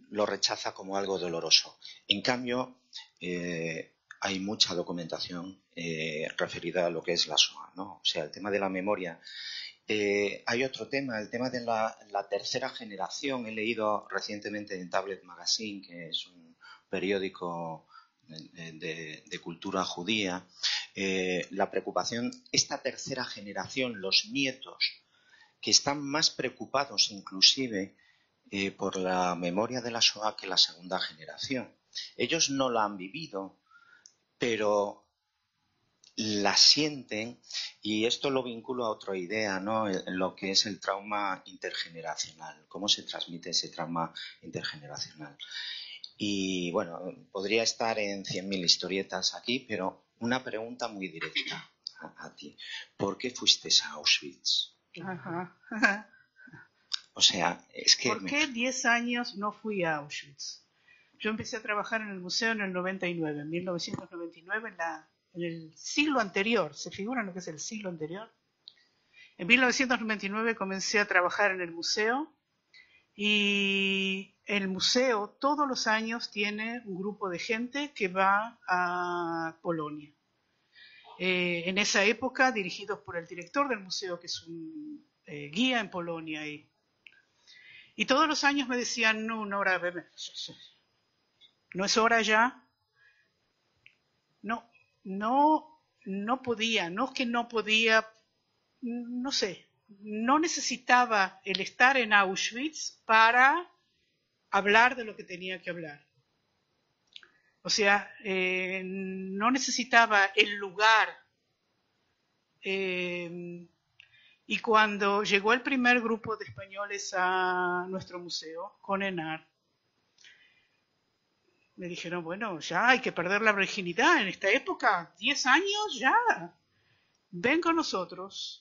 lo rechaza como algo doloroso. En cambio, hay mucha documentación referida a lo que es la Shoah, ¿no? O sea, el tema de la memoria. Hay otro tema, el tema de la tercera generación. He leído recientemente en Tablet Magazine, que es un periódico de cultura judía, la preocupación, esta tercera generación, los nietos, que están más preocupados inclusive por la memoria de la Shoah que la segunda generación. Ellos no la han vivido, pero la sienten, y esto lo vinculo a otra idea, ¿no? Lo que es el trauma intergeneracional, cómo se transmite ese trauma intergeneracional. Y bueno, podría estar en 100.000 historietas aquí, pero Una pregunta muy directa a ti. ¿Por qué fuiste a Auschwitz? Ajá. O sea, es que... ¿Por qué 10 años no fui a Auschwitz? Yo empecé a trabajar en el museo en el 99, en 1999, en el siglo anterior. ¿Se figuran lo que es el siglo anterior? En 1999 comencé a trabajar en el museo y el museo todos los años tiene un grupo de gente que va a Polonia. En esa época, dirigidos por el director del museo, que es un guía en Polonia. Y todos los años me decían, no, Nora, no es hora ya. No podía, no es que no podía, no sé, no necesitaba el estar en Auschwitz para hablar de lo que tenía que hablar. O sea, no necesitaba el lugar. Y cuando llegó el primer grupo de españoles a nuestro museo, con ENAR, me dijeron, bueno, ya hay que perder la virginidad en esta época, 10 años ya, ven con nosotros.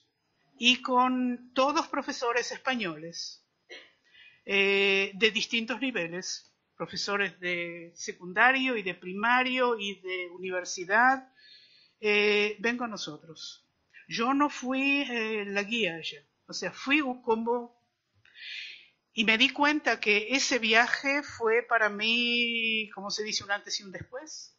Y con todos profesores españoles de distintos niveles, profesores de secundario y de primario y de universidad, ven con nosotros. Yo no fui la guía allá, o sea, fui como... Y me di cuenta que ese viaje fue para mí, como se dice, un antes y un después.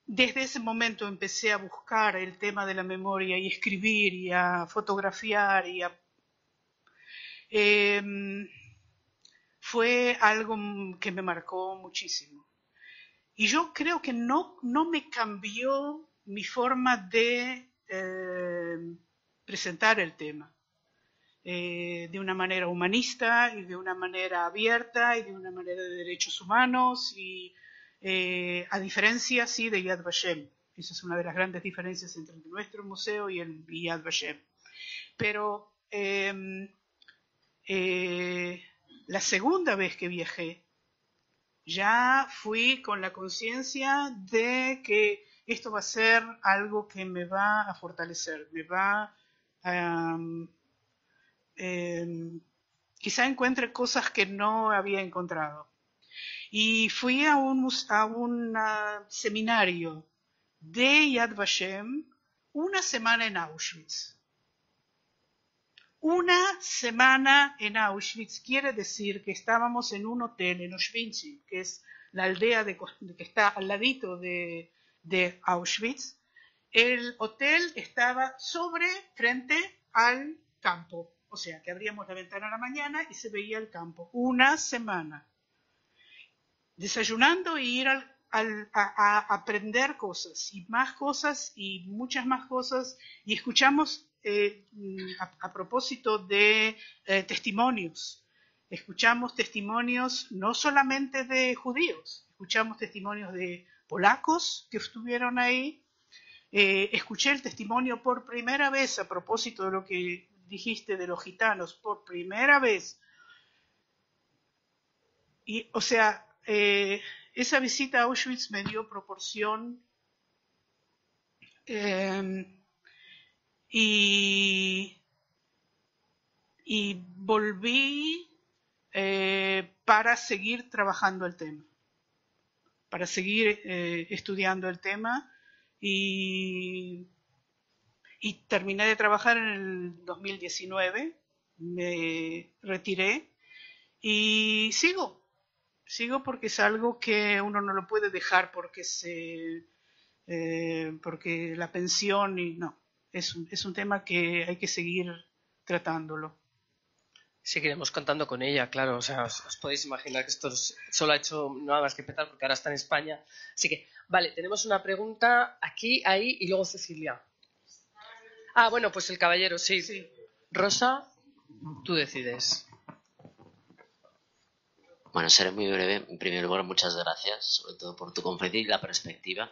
Desde ese momento empecé a buscar el tema de la memoria y escribir y a fotografiar y fue algo que me marcó muchísimo. Y yo creo que no me cambió mi forma de presentar el tema. De una manera humanista y de una manera abierta y de una manera de derechos humanos y a diferencia, sí, de Yad Vashem. Esa es una de las grandes diferencias entre nuestro museo y el Yad Vashem. Pero la segunda vez que viajé, ya fui con la conciencia de que esto va a ser algo que me va a fortalecer, me va a... quizá encuentre cosas que no había encontrado. Y fui a un seminario de Yad Vashem una semana en Auschwitz. Una semana en Auschwitz quiere decir que estábamos en un hotel en Auschwitz, que es la aldea que está al ladito de Auschwitz. El hotel estaba frente al campo. O sea, que abríamos la ventana a la mañana y se veía el campo. Una semana. Desayunando y ir a aprender cosas. Y más cosas y muchas más cosas. Y escuchamos, a propósito de testimonios. Escuchamos testimonios no solamente de judíos. Escuchamos testimonios de polacos que estuvieron ahí. Escuché el testimonio por primera vez a propósito de lo que dijiste de los gitanos, por primera vez. Y, o sea, esa visita a Auschwitz me dio proporción y volví para seguir trabajando el tema, para seguir estudiando el tema y terminé de trabajar en el 2019, me retiré y sigo porque es algo que uno no lo puede dejar porque la pensión y no, es un tema que hay que seguir tratándolo. Seguiremos contando con ella, claro, o sea, os podéis imaginar que esto solo ha hecho nada más que empezar porque ahora está en España. Así que, vale, tenemos una pregunta aquí, ahí y luego Cecilia. Ah, bueno, pues el caballero, sí. Rosa, tú decides. Bueno, seré muy breve. En primer lugar, muchas gracias, sobre todo por tu conferencia y la perspectiva.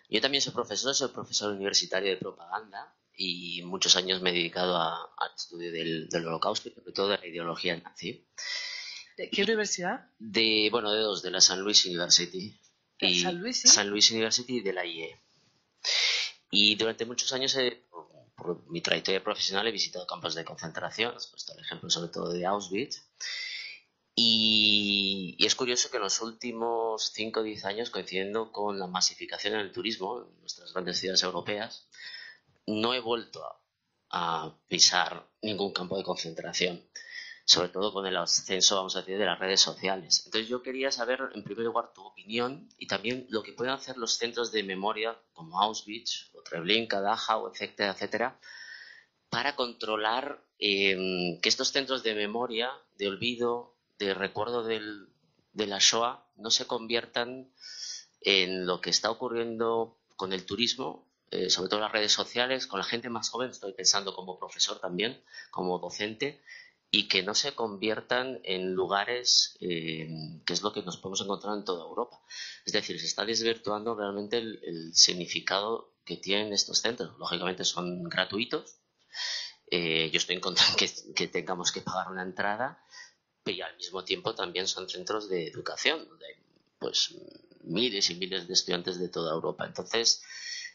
Yo también soy profesor universitario de propaganda y muchos años me he dedicado al estudio del Holocausto y sobre todo de la ideología nazi. ¿De qué universidad? De dos, de la St. Louis University. ¿De San Luis, sí? St. Louis University y de la IE. Y durante muchos años, por mi trayectoria profesional, he visitado campos de concentración, he puesto el ejemplo sobre todo de Auschwitz. Y es curioso que en los últimos 5 o 10 años, coincidiendo con la masificación en el turismo en nuestras grandes ciudades europeas, no he vuelto a pisar ningún campo de concentración, sobre todo con el ascenso, vamos a decir, de las redes sociales. Entonces yo quería saber, en primer lugar, tu opinión y también lo que pueden hacer los centros de memoria como Auschwitz, o Treblinka, Dachau, etcétera, etcétera, para controlar que estos centros de memoria, de olvido, de recuerdo de la Shoah, no se conviertan en lo que está ocurriendo con el turismo, sobre todo en las redes sociales, con la gente más joven, estoy pensando como profesor también, como docente, y que no se conviertan en lugares que es lo que nos podemos encontrar en toda Europa. Es decir, se está desvirtuando realmente el significado que tienen estos centros. Lógicamente son gratuitos. Yo estoy en contra que tengamos que pagar una entrada, pero al mismo tiempo también son centros de educación, donde hay pues miles y miles de estudiantes de toda Europa. Entonces,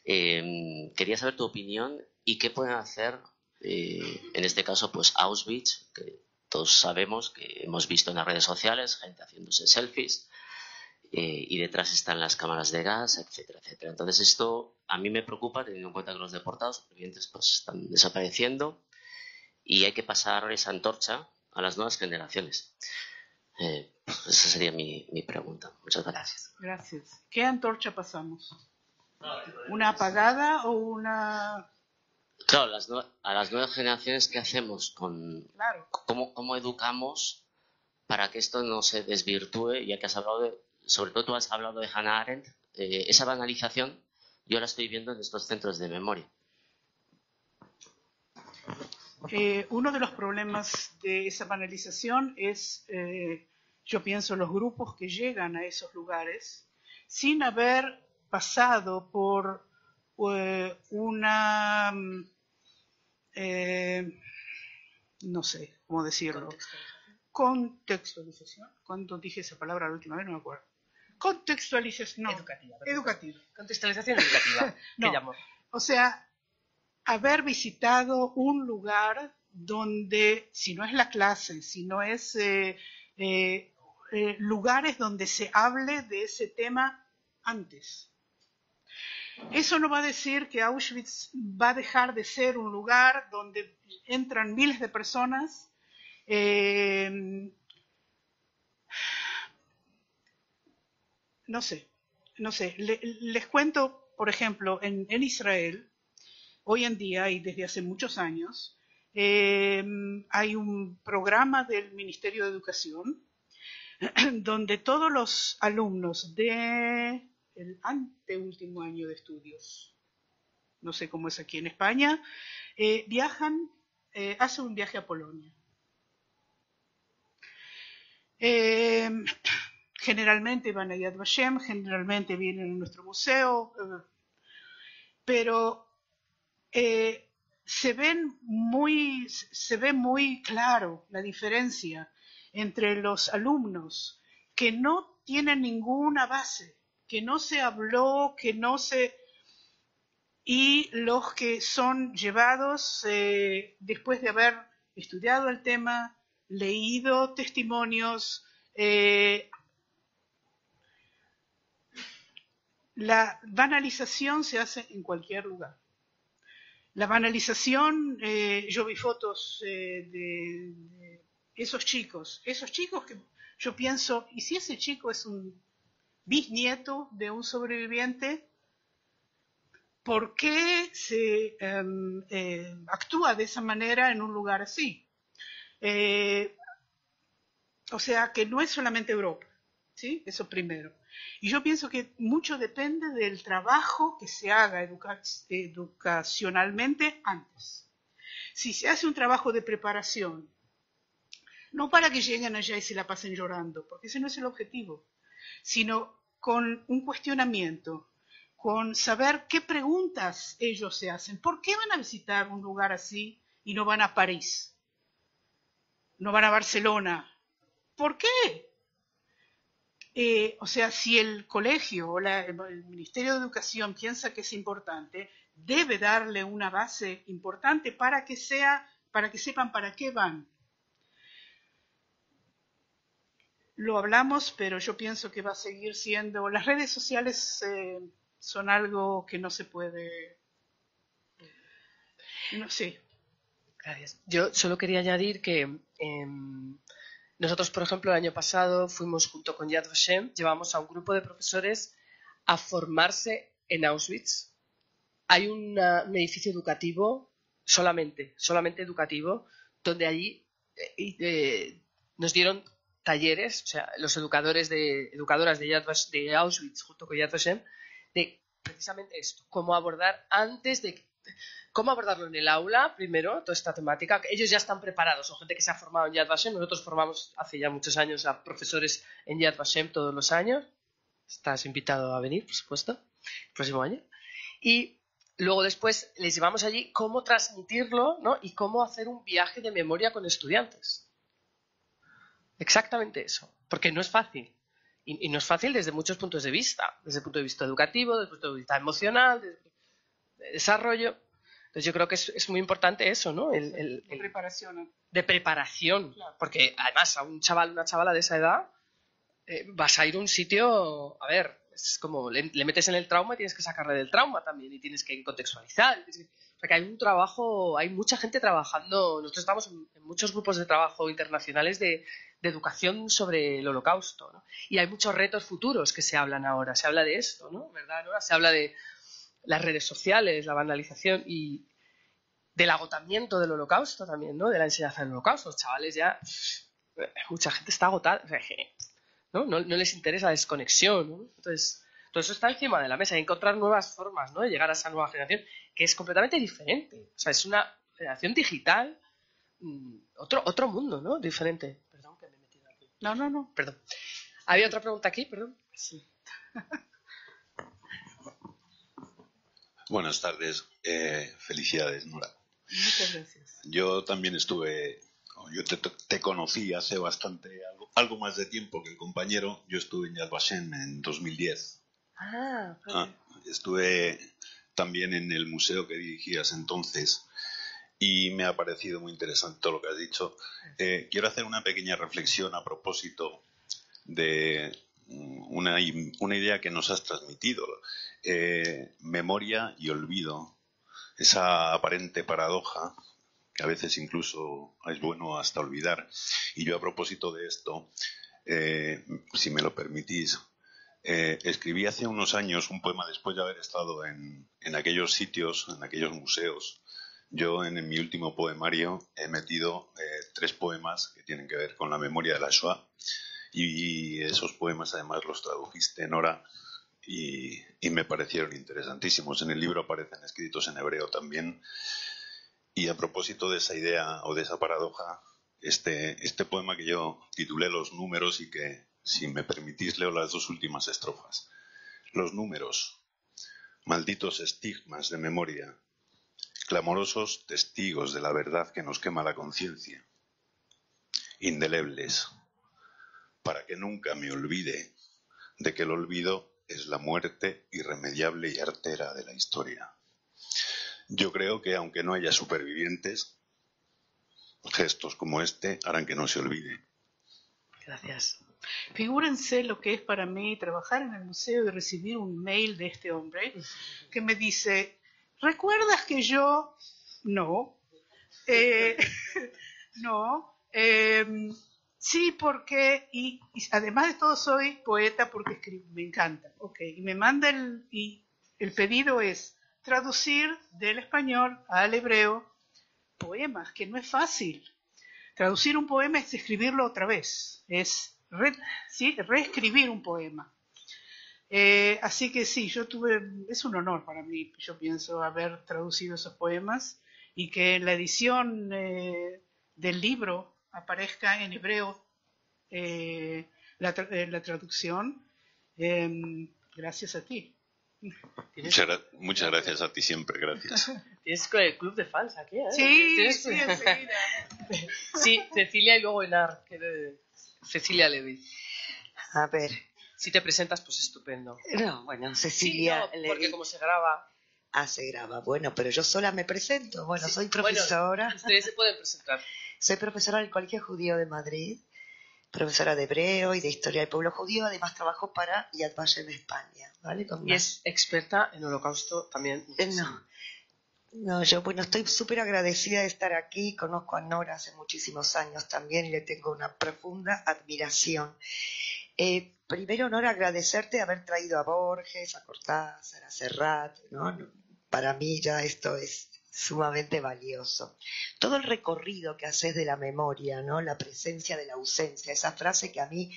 quería saber tu opinión y qué pueden hacer, en este caso, pues Auschwitz, que todos sabemos, que hemos visto en las redes sociales, gente haciéndose selfies, y detrás están las cámaras de gas, etcétera, etcétera. Entonces esto a mí me preocupa, teniendo en cuenta que los deportados supervivientes pues están desapareciendo y hay que pasar esa antorcha a las nuevas generaciones. Esa sería mi pregunta. Muchas gracias. Gracias. ¿Qué antorcha pasamos? ¿Una apagada o una...? Claro, a las nuevas generaciones, ¿qué hacemos? Claro. ¿Cómo educamos para que esto no se desvirtúe? Ya que has hablado sobre todo tú has hablado de Hannah Arendt, esa banalización yo la estoy viendo en estos centros de memoria. Uno de los problemas de esa banalización es, yo pienso, los grupos que llegan a esos lugares sin haber pasado por una, no sé cómo decirlo, contextualización. ¿Cuándo dije esa palabra la última vez? No me acuerdo. Contextualización, no. Educativa. Contextualización educativa. No, llamo? O sea, haber visitado un lugar donde, si no es la clase, si no es lugares donde se hable de ese tema antes. Eso no va a decir que Auschwitz va a dejar de ser un lugar donde entran miles de personas. No sé. Les cuento, por ejemplo, en Israel, hoy en día y desde hace muchos años, hay un programa del Ministerio de Educación donde todos los alumnos del anteúltimo año de estudios, no sé cómo es aquí en España, viajan, hacen un viaje a Polonia. Generalmente van a Yad Vashem, generalmente vienen a nuestro museo, pero se ve muy claro la diferencia entre los alumnos que no tienen ninguna base, que no se habló, y los que son llevados después de haber estudiado el tema, leído testimonios. La banalización se hace en cualquier lugar. La banalización, yo vi fotos de esos chicos que yo pienso, ¿y si ese chico es un bisnieto de un sobreviviente? ¿Por qué se actúa de esa manera en un lugar así? O sea, que no es solamente Europa, ¿sí? Eso primero. Y yo pienso que mucho depende del trabajo que se haga educacionalmente antes. Si se hace un trabajo de preparación, no para que lleguen allá y se la pasen llorando, porque ese no es el objetivo, sino con un cuestionamiento, con saber qué preguntas ellos se hacen. ¿Por qué van a visitar un lugar así y no van a París? No van a Barcelona, ¿Por qué? O sea, si el colegio o el Ministerio de Educación piensa que es importante, debe darle una base importante para que sepan para qué van. Lo hablamos, pero yo pienso que va a seguir siendo... Las redes sociales son algo que no se puede... No sé. Gracias. Yo solo quería añadir que nosotros, por ejemplo, el año pasado fuimos junto con Yad Vashem, llevamos a un grupo de profesores a formarse en Auschwitz. Hay un edificio educativo, solamente educativo, donde allí nos dieron talleres, o sea, los educadoras de Auschwitz junto con Yad Vashem, de precisamente esto, cómo abordarlo en el aula, primero, toda esta temática. Ellos ya están preparados, son gente que se ha formado en Yad Vashem. Nosotros formamos hace ya muchos años a profesores en Yad Vashem todos los años. Estás invitado a venir, por supuesto, el próximo año. Y luego después les llevamos allí cómo transmitirlo, ¿no? Y cómo hacer un viaje de memoria con estudiantes. Exactamente eso, porque no es fácil. Y no es fácil desde muchos puntos de vista, desde el punto de vista educativo, desde el punto de vista emocional, de desarrollo. Entonces yo creo que es muy importante eso, ¿no? Preparación. De preparación, claro. Porque además a un chaval, una chavala de esa edad, vas a ir a un sitio, a ver, es como le metes en el trauma y tienes que sacarle del trauma también y tienes que contextualizar. O sea que hay un trabajo, hay mucha gente trabajando, nosotros estamos en muchos grupos de trabajo internacionales de educación sobre el Holocausto, ¿no? Y hay muchos retos futuros que se hablan ahora, se habla de esto, ¿no? ¿Verdad, Nora? Se habla de las redes sociales, la vandalización y del agotamiento del Holocausto también, ¿no? De la enseñanza del Holocausto. Los chavales ya, mucha gente está agotada, ¿no? No les interesa la desconexión, ¿no? Entonces, todo eso está encima de la mesa, y encontrar nuevas formas, ¿no? De llegar a esa nueva generación que es completamente diferente. O sea, es una generación digital, otro mundo, ¿no? Diferente. Perdón que me he metido aquí. No. Perdón. ¿Había otra pregunta aquí? Perdón. Sí. Buenas tardes. Felicidades, Nora. Muchas gracias. Yo también te conocí hace algo más de tiempo que el compañero. Yo estuve en Yad Vashem en 2010. Estuve también en el museo que dirigías entonces y me ha parecido muy interesante todo lo que has dicho. Quiero hacer una pequeña reflexión a propósito de una idea que nos has transmitido. Memoria y olvido, esa aparente paradoja que a veces incluso es bueno hasta olvidar. Y yo a propósito de esto, si me lo permitís, escribí hace unos años un poema después de haber estado en aquellos sitios, en aquellos museos. Yo en mi último poemario he metido 3 poemas que tienen que ver con la memoria de la Shoah, y esos poemas además los tradujiste, Nora, y me parecieron interesantísimos. En el libro aparecen escritos en hebreo también. Y a propósito de esa idea o de esa paradoja, este poema que yo titulé Los números, y que, si me permitís, leo las 2 últimas estrofas. Los números, malditos estigmas de memoria, clamorosos testigos de la verdad que nos quema la conciencia, indelebles, para que nunca me olvide de que el olvido es la muerte irremediable y artera de la historia. Yo creo que aunque no haya supervivientes, gestos como este harán que no se olvide. Gracias. Figúrense lo que es para mí trabajar en el museo y recibir un mail de este hombre que me dice: ¿recuerdas que yo? No. No. Sí, porque... Y además de todo soy poeta porque escribo, me encanta. Okay. Y me manda el pedido es traducir del español al hebreo poemas, que no es fácil. Traducir un poema es escribirlo otra vez, es reescribir un poema. Así que sí, es un honor para mí, yo pienso, haber traducido esos poemas, y que en la edición del libro aparezca en hebreo la traducción. Gracias a ti. Muchas gracias a ti siempre, gracias. Tienes el club de fans aquí, ¿eh? Sí, sí, enseguida. Sí, Cecilia y luego Enar, Cecilia Levy. A ver. Si te presentas, pues estupendo. No, bueno, Cecilia sí, no, porque Levy. como se graba... Se graba. Bueno, pero yo sola me presento. Bueno, soy profesora. Bueno, ustedes se pueden presentar. Soy profesora del Colegio Judío de Madrid, profesora de hebreo y de historia del pueblo judío. Además trabajo para Yad Vashem España, ¿vale? Y es experta en holocausto también. No, yo estoy súper agradecida de estar aquí. Conozco a Nora hace muchísimos años también y le tengo una profunda admiración. Primero, Nora, agradecerte de haber traído a Borges, a Cortázar, a Serrat, ¿no? Para mí ya esto es sumamente valioso. Todo el recorrido que haces de la memoria, ¿no? La presencia de la ausencia, esa frase que a mí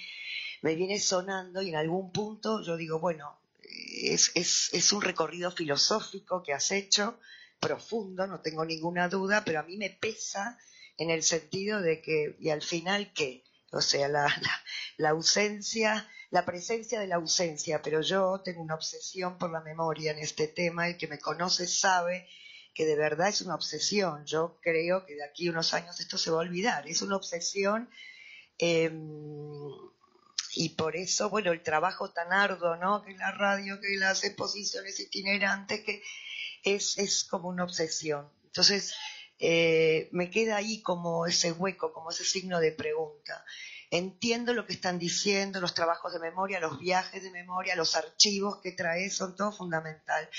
me viene sonando y en algún punto yo digo, bueno, es un recorrido filosófico que has hecho, profundo, no tengo ninguna duda, pero a mí me pesa en el sentido de que, ¿y al final qué? O sea, la ausencia, la presencia de la ausencia, pero yo tengo una obsesión por la memoria en este tema, y que me conoce sabe que de verdad es una obsesión. Yo creo que de aquí a unos años esto se va a olvidar, es una obsesión, y por eso, bueno, el trabajo tan arduo, ¿no? Que la radio, que las exposiciones itinerantes, que es como una obsesión. Entonces, me queda ahí como ese hueco, como ese signo de pregunta. Entiendo lo que están diciendo, los trabajos de memoria, los viajes de memoria, los archivos que traes, son todo fundamental.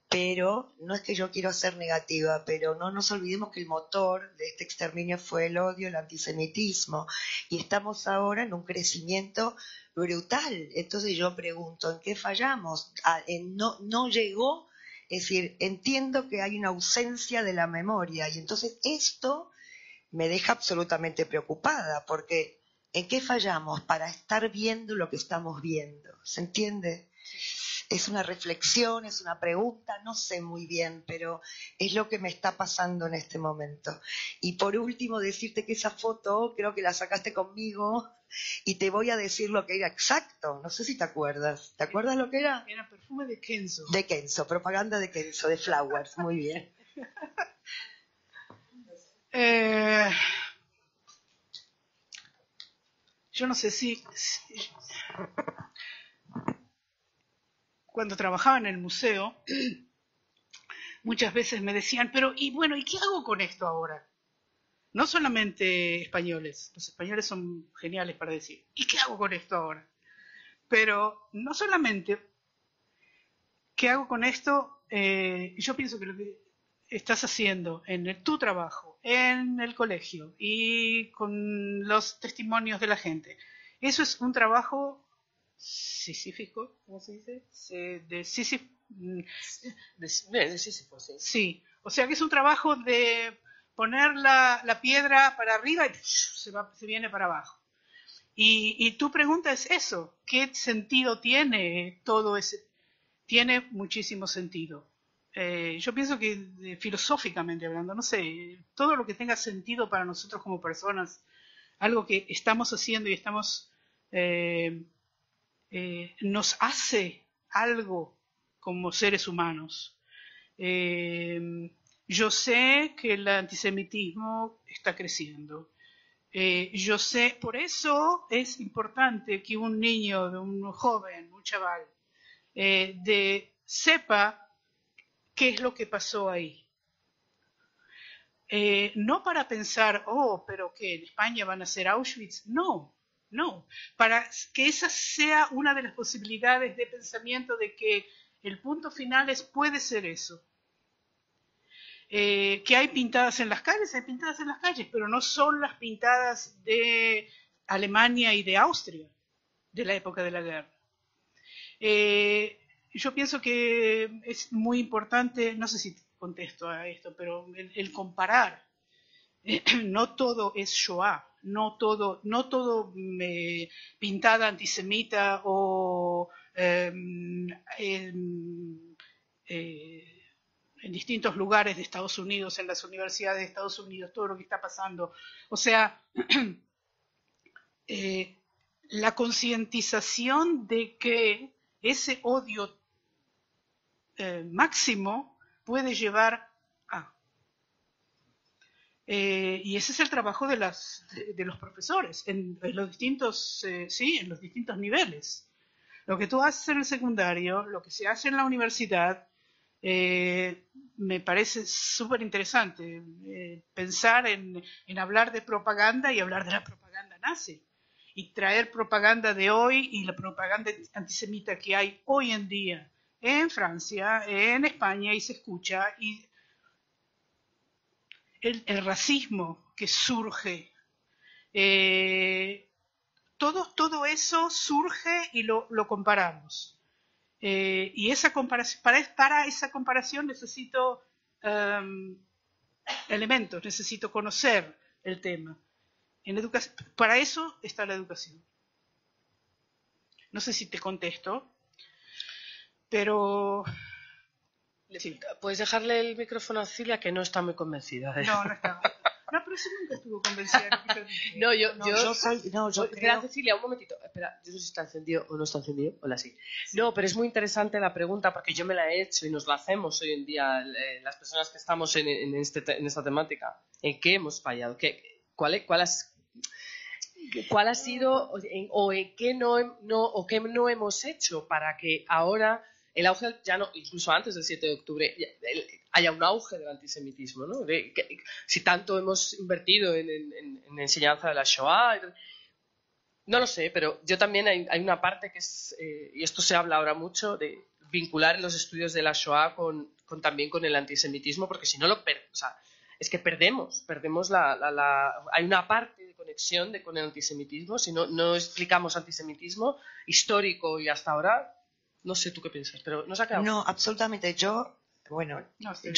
Pero no es que yo quiero ser negativa, pero no nos olvidemos que el motor de este exterminio fue el odio, el antisemitismo, y estamos ahora en un crecimiento brutal. Entonces yo pregunto, ¿en qué fallamos? No llegó. Es decir, entiendo que hay una ausencia de la memoria y entonces esto me deja absolutamente preocupada, porque ¿en qué fallamos para estar viendo lo que estamos viendo? ¿Se entiende? Es una reflexión, es una pregunta, no sé muy bien, pero es lo que me está pasando en este momento. Y por último, decirte que esa foto creo que la sacaste conmigo y te voy a decir lo que era exacto. No sé si te acuerdas. ¿Te acuerdas lo que era? Era perfume de Kenzo. De Kenzo, propaganda de Kenzo, de Flowers. Muy bien. Yo no sé si cuando trabajaba en el museo, muchas veces me decían, ¿y qué hago con esto ahora? No solamente españoles, los españoles son geniales para decir, ¿y qué hago con esto ahora? Pero no solamente, ¿qué hago con esto? Yo pienso que lo que estás haciendo en tu trabajo, en el colegio y con los testimonios de la gente, eso es un trabajo sisífico, ¿cómo se dice? De Sísifo, sí. Sí, o sea que es un trabajo de poner la piedra para arriba y se viene para abajo. Y tu pregunta es eso, ¿qué sentido tiene todo ese? Tiene muchísimo sentido. Yo pienso que filosóficamente hablando, no sé, todo lo que tenga sentido para nosotros como personas, algo que estamos haciendo y estamos nos hace algo como seres humanos. Yo sé que el antisemitismo está creciendo. Yo sé, por eso es importante que un niño, un joven, un chaval, sepa qué es lo que pasó ahí. No para pensar, pero que en España van a ser Auschwitz. No, para que esa sea una de las posibilidades de pensamiento de que el punto final puede ser eso. Que hay pintadas en las calles, pero no son las pintadas de Alemania y de Austria de la época de la guerra. Yo pienso que es muy importante, no sé si contesto a esto, pero el comparar. No todo es Shoah, no todo pintada antisemita o en distintos lugares de Estados Unidos, en las universidades de Estados Unidos, todo lo que está pasando. O sea, la concientización de que ese odio máximo puede llevar a. Y ese es el trabajo de los profesores en los distintos, en los distintos niveles. Lo que tú haces en el secundario, lo que se hace en la universidad, me parece súper interesante. Pensar en hablar de propaganda y hablar de la propaganda nazi. Y traer propaganda de hoy y la propaganda antisemita que hay hoy en día en Francia, en España, y se escucha, y el racismo que surge, todo eso surge y lo comparamos. Y esa comparación, para esa comparación necesito elementos, necesito conocer el tema. Para eso está la educación. No sé si te contesto, pero... Sí. ¿Puedes dejarle el micrófono a Cilia, que no está muy convencida de No está. No, pero sí nunca estuvo convencida. Espera, Cecilia, un momentito. Espera, yo no sé si está encendido o no está encendido. Hola, sí. No, pero es muy interesante la pregunta, porque yo me la he hecho y nos la hacemos hoy en día las personas que estamos en esta temática. ¿En qué hemos fallado? ¿Cuál ha sido o en qué no hemos hecho para que ahora el auge, ya no, incluso antes del 7 de octubre, haya un auge del antisemitismo, ¿no? Si tanto hemos invertido en enseñanza de la Shoah, no lo sé, pero yo también hay una parte que es, y esto se habla ahora mucho, de vincular los estudios de la Shoah también con el antisemitismo, porque si no es que perdemos hay una parte de conexión con el antisemitismo. Si no explicamos antisemitismo histórico y hasta ahora, no sé tú qué piensas, pero nos ha quedado. No, absolutamente. Yo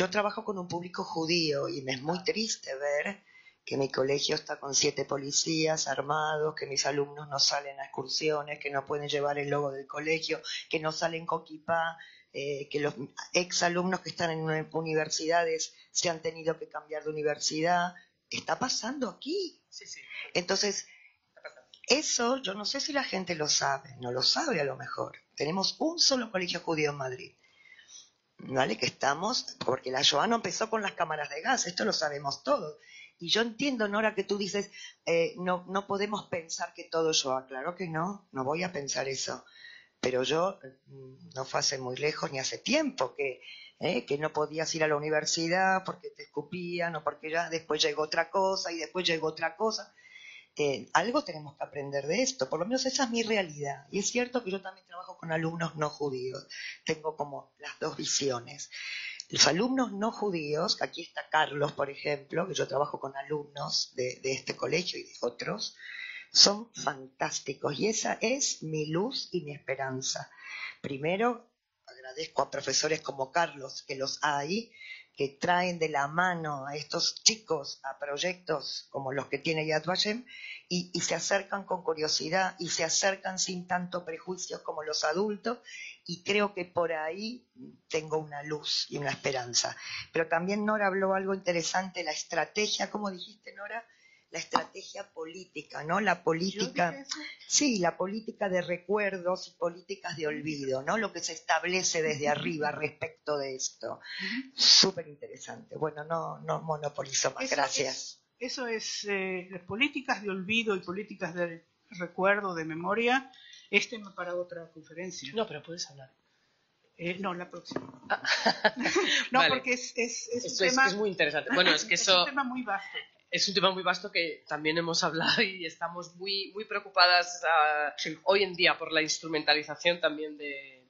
trabajo con un público judío y me es muy triste ver que mi colegio está con 7 policías armados, que mis alumnos no salen a excursiones, que no pueden llevar el logo del colegio, que no salen con kipá, que los exalumnos que están en universidades se han tenido que cambiar de universidad. Está pasando aquí. Sí. Entonces, eso yo no sé si la gente lo sabe, no lo sabe a lo mejor. Tenemos un solo colegio judío en Madrid, ¿vale? Que estamos, porque la Shoah no empezó con las cámaras de gas, esto lo sabemos todos. Y yo entiendo, Nora, que tú dices, no podemos pensar que todo es Shoah. Claro que no voy a pensar eso. Pero yo, no fue hace muy lejos ni hace tiempo que no podías ir a la universidad porque te escupían o porque ya después llegó otra cosa y después llegó otra cosa. Algo tenemos que aprender de esto, por lo menos esa es mi realidad. Y es cierto que yo también trabajo con alumnos no judíos, tengo como las dos visiones. Los alumnos no judíos, aquí está Carlos, por ejemplo, que yo trabajo con alumnos de este colegio y de otros, son fantásticos y esa es mi luz y mi esperanza. Primero, agradezco a profesores como Carlos, que los hay, que traen de la mano a estos chicos a proyectos como los que tiene Yad Vashem y se acercan con curiosidad y se acercan sin tanto prejuicios como los adultos, y creo que por ahí tengo una luz y una esperanza. Pero también Nora habló algo interesante, la estrategia, ¿cómo dijiste, Nora? La estrategia política, ¿no? La política, sí, la política de recuerdos y políticas de olvido, ¿no? Lo que se establece desde arriba respecto de esto. Súper interesante. Bueno, no monopolizo más, gracias. Eso es políticas de olvido y políticas de recuerdo, de memoria. Es tema para otra conferencia. No, pero puedes hablar. No, la próxima. No, vale. Porque es un tema... Es muy interesante. Bueno, es que eso... Es un tema muy vasto. Es un tema muy vasto que también hemos hablado y estamos muy preocupadas hoy en día por la instrumentalización también de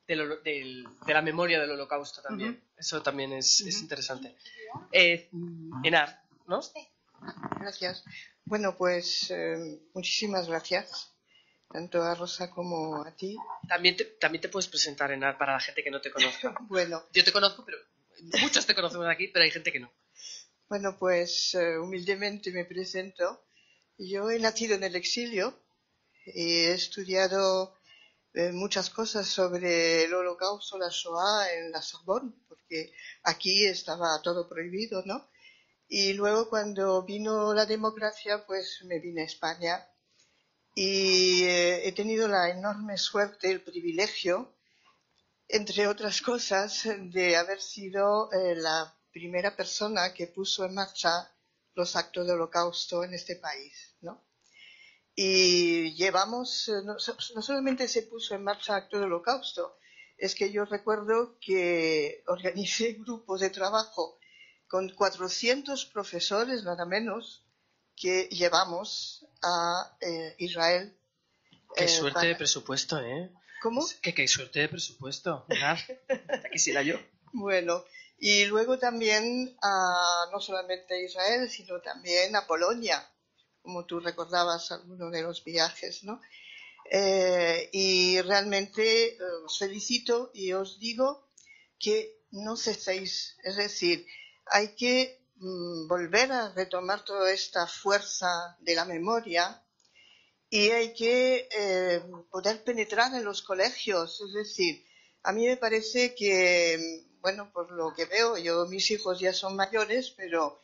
la memoria del Holocausto también. Uh-huh. Eso también es interesante. Enar, ¿no? Sí. Gracias. Bueno, pues muchísimas gracias, tanto a Rosa como a ti. También te puedes presentar, Enar, para la gente que no te conozca. Bueno. Yo te conozco, pero muchos te conocemos aquí, pero hay gente que no. Bueno, pues humildemente me presento. Yo he nacido en el exilio y he estudiado muchas cosas sobre el Holocausto, la Shoah en la Sorbonne, porque aquí estaba todo prohibido, ¿no? Y luego cuando vino la democracia, pues me vine a España y he tenido la enorme suerte, el privilegio entre otras cosas, de haber sido la primera persona que puso en marcha los actos de holocausto en este país, ¿no? Y llevamos, no solamente se puso en marcha actos de holocausto, es que yo recuerdo que organicé grupos de trabajo con 400 profesores, nada menos, que llevamos a Israel. Qué suerte de presupuesto, ¿eh? ¿Cómo? Qué suerte de presupuesto, ¿verdad? Ya quisiera yo. Bueno, y luego también no solamente a Israel, sino también a Polonia, como tú recordabas algunos de los viajes, ¿no? Y realmente os felicito y os digo que no ceséis, es decir, hay que volver a retomar toda esta fuerza de la memoria y hay que poder penetrar en los colegios, es decir, a mí me parece que, bueno, por lo que veo, mis hijos ya son mayores, pero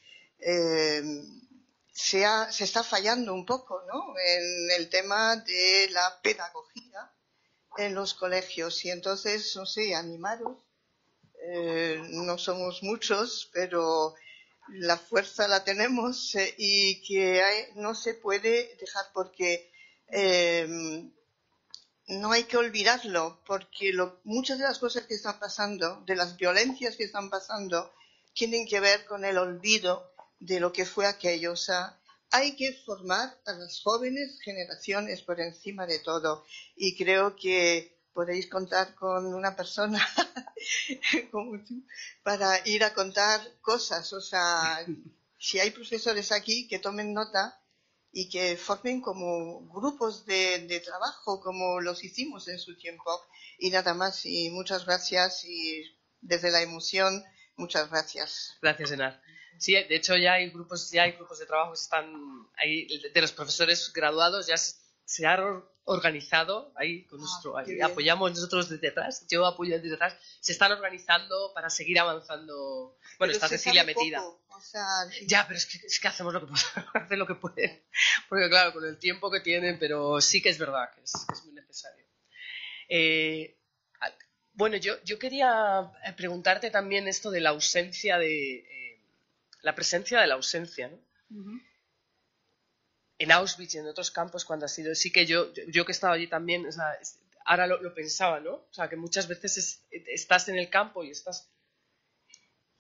se está fallando un poco, ¿no?, en el tema de la pedagogía en los colegios. Y entonces, no sé, animaros, no somos muchos, pero la fuerza la tenemos y que no se puede dejar porque no hay que olvidarlo, porque muchas de las cosas que están pasando, de las violencias que están pasando, tienen que ver con el olvido de lo que fue aquello. O sea, hay que formar a las jóvenes generaciones por encima de todo. Y creo que podéis contar con una persona como tú para ir a contar cosas. O sea, si hay profesores aquí que tomen nota y que formen como grupos de trabajo, como los hicimos en su tiempo. Y nada más, y muchas gracias, y desde la emoción, muchas gracias. Gracias, Enar. Sí, de hecho ya hay grupos de trabajo que están ahí, de los profesores graduados, ya se ha organizado ahí con nuestro, ahí apoyamos nosotros desde atrás, yo apoyo desde atrás, se están organizando para seguir avanzando. Bueno, está Cecilia metida. Poco, o sea, ya, pero es que hacemos lo que podemos, hacen lo que pueden, porque claro, con el tiempo que tienen, pero sí que es verdad que es muy necesario. Bueno, yo quería preguntarte también esto de la ausencia la presencia de la ausencia, ¿no? Uh-huh. En Auschwitz y en otros campos cuando ha sido, sí que yo que he estado allí también, o sea, ahora lo pensaba, ¿no? O sea, que muchas veces estás en el campo y estás...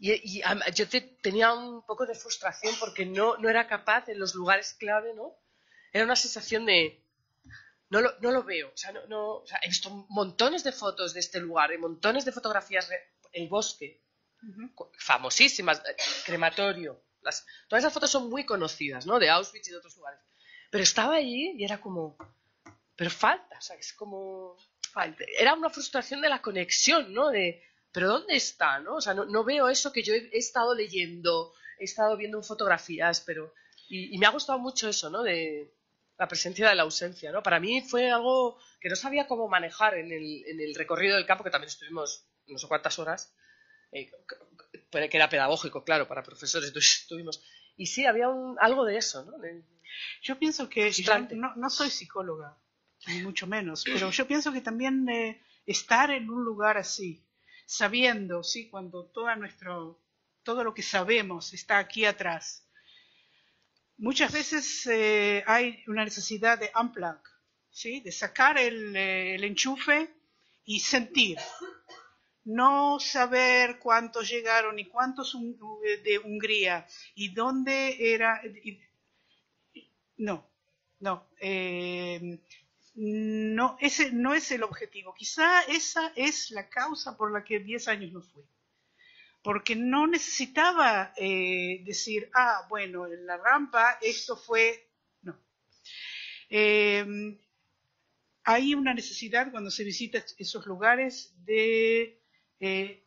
Y yo tenía un poco de frustración porque no era capaz en los lugares clave, ¿no? Era una sensación de... No lo veo, o sea, o sea, he visto montones de fotos de este lugar, montones de fotografías, el bosque, famosísimas, crematorio, todas esas fotos son muy conocidas, ¿no?, de Auschwitz y de otros lugares, pero estaba allí y era como, pero falta, o sea, es como, era una frustración de la conexión, ¿no?, de, pero ¿dónde está?, ¿no?, o sea, no veo eso que yo he estado leyendo, he estado viendo en fotografías, pero, y me ha gustado mucho eso, ¿no?, de la presencia de la ausencia, ¿no? Para mí fue algo que no sabía cómo manejar en el recorrido del campo, que también estuvimos no sé cuántas horas, que era pedagógico, claro, para profesores, entonces estuvimos... Y sí, había algo de eso, ¿no? Yo pienso que, yo no soy psicóloga, ni mucho menos, pero yo pienso que también estar en un lugar así, sabiendo, sí, cuando todo lo que sabemos está aquí atrás, muchas veces hay una necesidad de unplug, ¿sí? De sacar el enchufe y sentir. No saber cuántos llegaron y cuántos de Hungría y dónde era. No, ese no es el objetivo. Quizá esa es la causa por la que 10 años no fui. Porque no necesitaba decir, bueno, en la rampa esto fue... No. Hay una necesidad cuando se visita esos lugares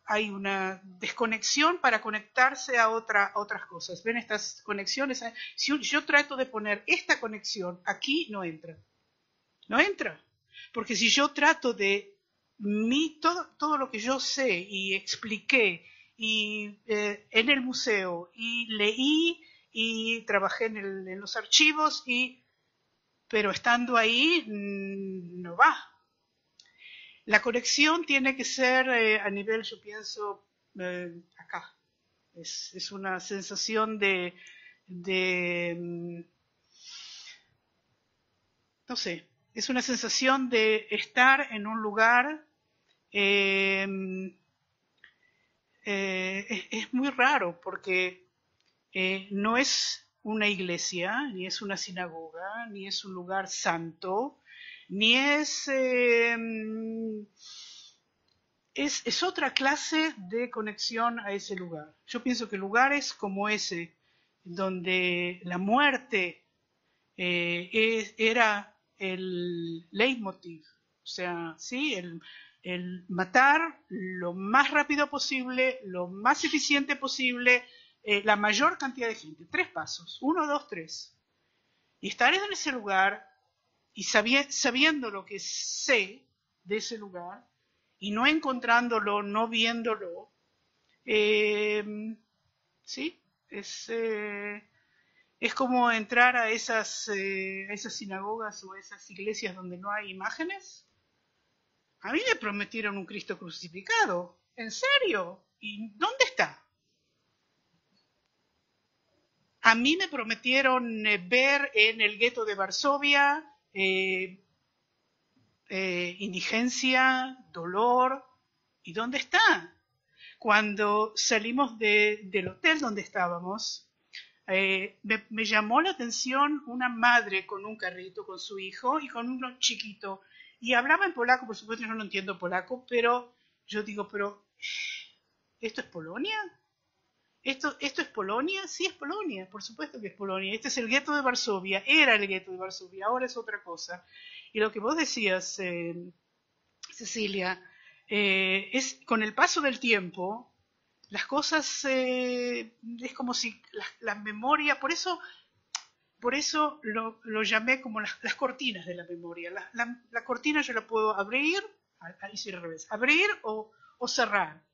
hay una desconexión para conectarse a otras cosas. ¿Ven estas conexiones? Si yo trato de poner esta conexión, aquí no entra. No entra. Porque si yo trato de todo lo que yo sé y expliqué, y en el museo, y leí, y trabajé en los archivos, pero estando ahí no va. La conexión tiene que ser a nivel, yo pienso, acá. Es una sensación no sé, es una sensación de estar en un lugar. Es muy raro porque no es una iglesia, ni es una sinagoga, ni es un lugar santo, ni es otra clase de conexión a ese lugar. Yo pienso que lugares como ese, donde la muerte era el leitmotiv, o sea, ¿sí? El matar lo más rápido posible, lo más eficiente posible, la mayor cantidad de gente. 3 pasos, 1, 2, 3. Y estar en ese lugar y sabiendo lo que sé de ese lugar y no encontrándolo, no viéndolo, sí, es como entrar a esas sinagogas o a esas iglesias donde no hay imágenes. A mí me prometieron un Cristo crucificado. ¿En serio? ¿Y dónde está? A mí me prometieron ver en el gueto de Varsovia indigencia, dolor. ¿Y dónde está? Cuando salimos del hotel donde estábamos, me llamó la atención una madre con un carrito con su hijo y con uno chiquito. Y hablaba en polaco, por supuesto yo no entiendo polaco, pero yo digo, ¿esto es Polonia? ¿Esto es Polonia? Sí, es Polonia, por supuesto que es Polonia. Este es el gueto de Varsovia, era el gueto de Varsovia, ahora es otra cosa. Y lo que vos decías, Cecilia, es con el paso del tiempo, las cosas es como si la memoria, por eso lo llamé como las cortinas de la memoria. La cortina yo la puedo abrir, ahí sí al revés, abrir o cerrar.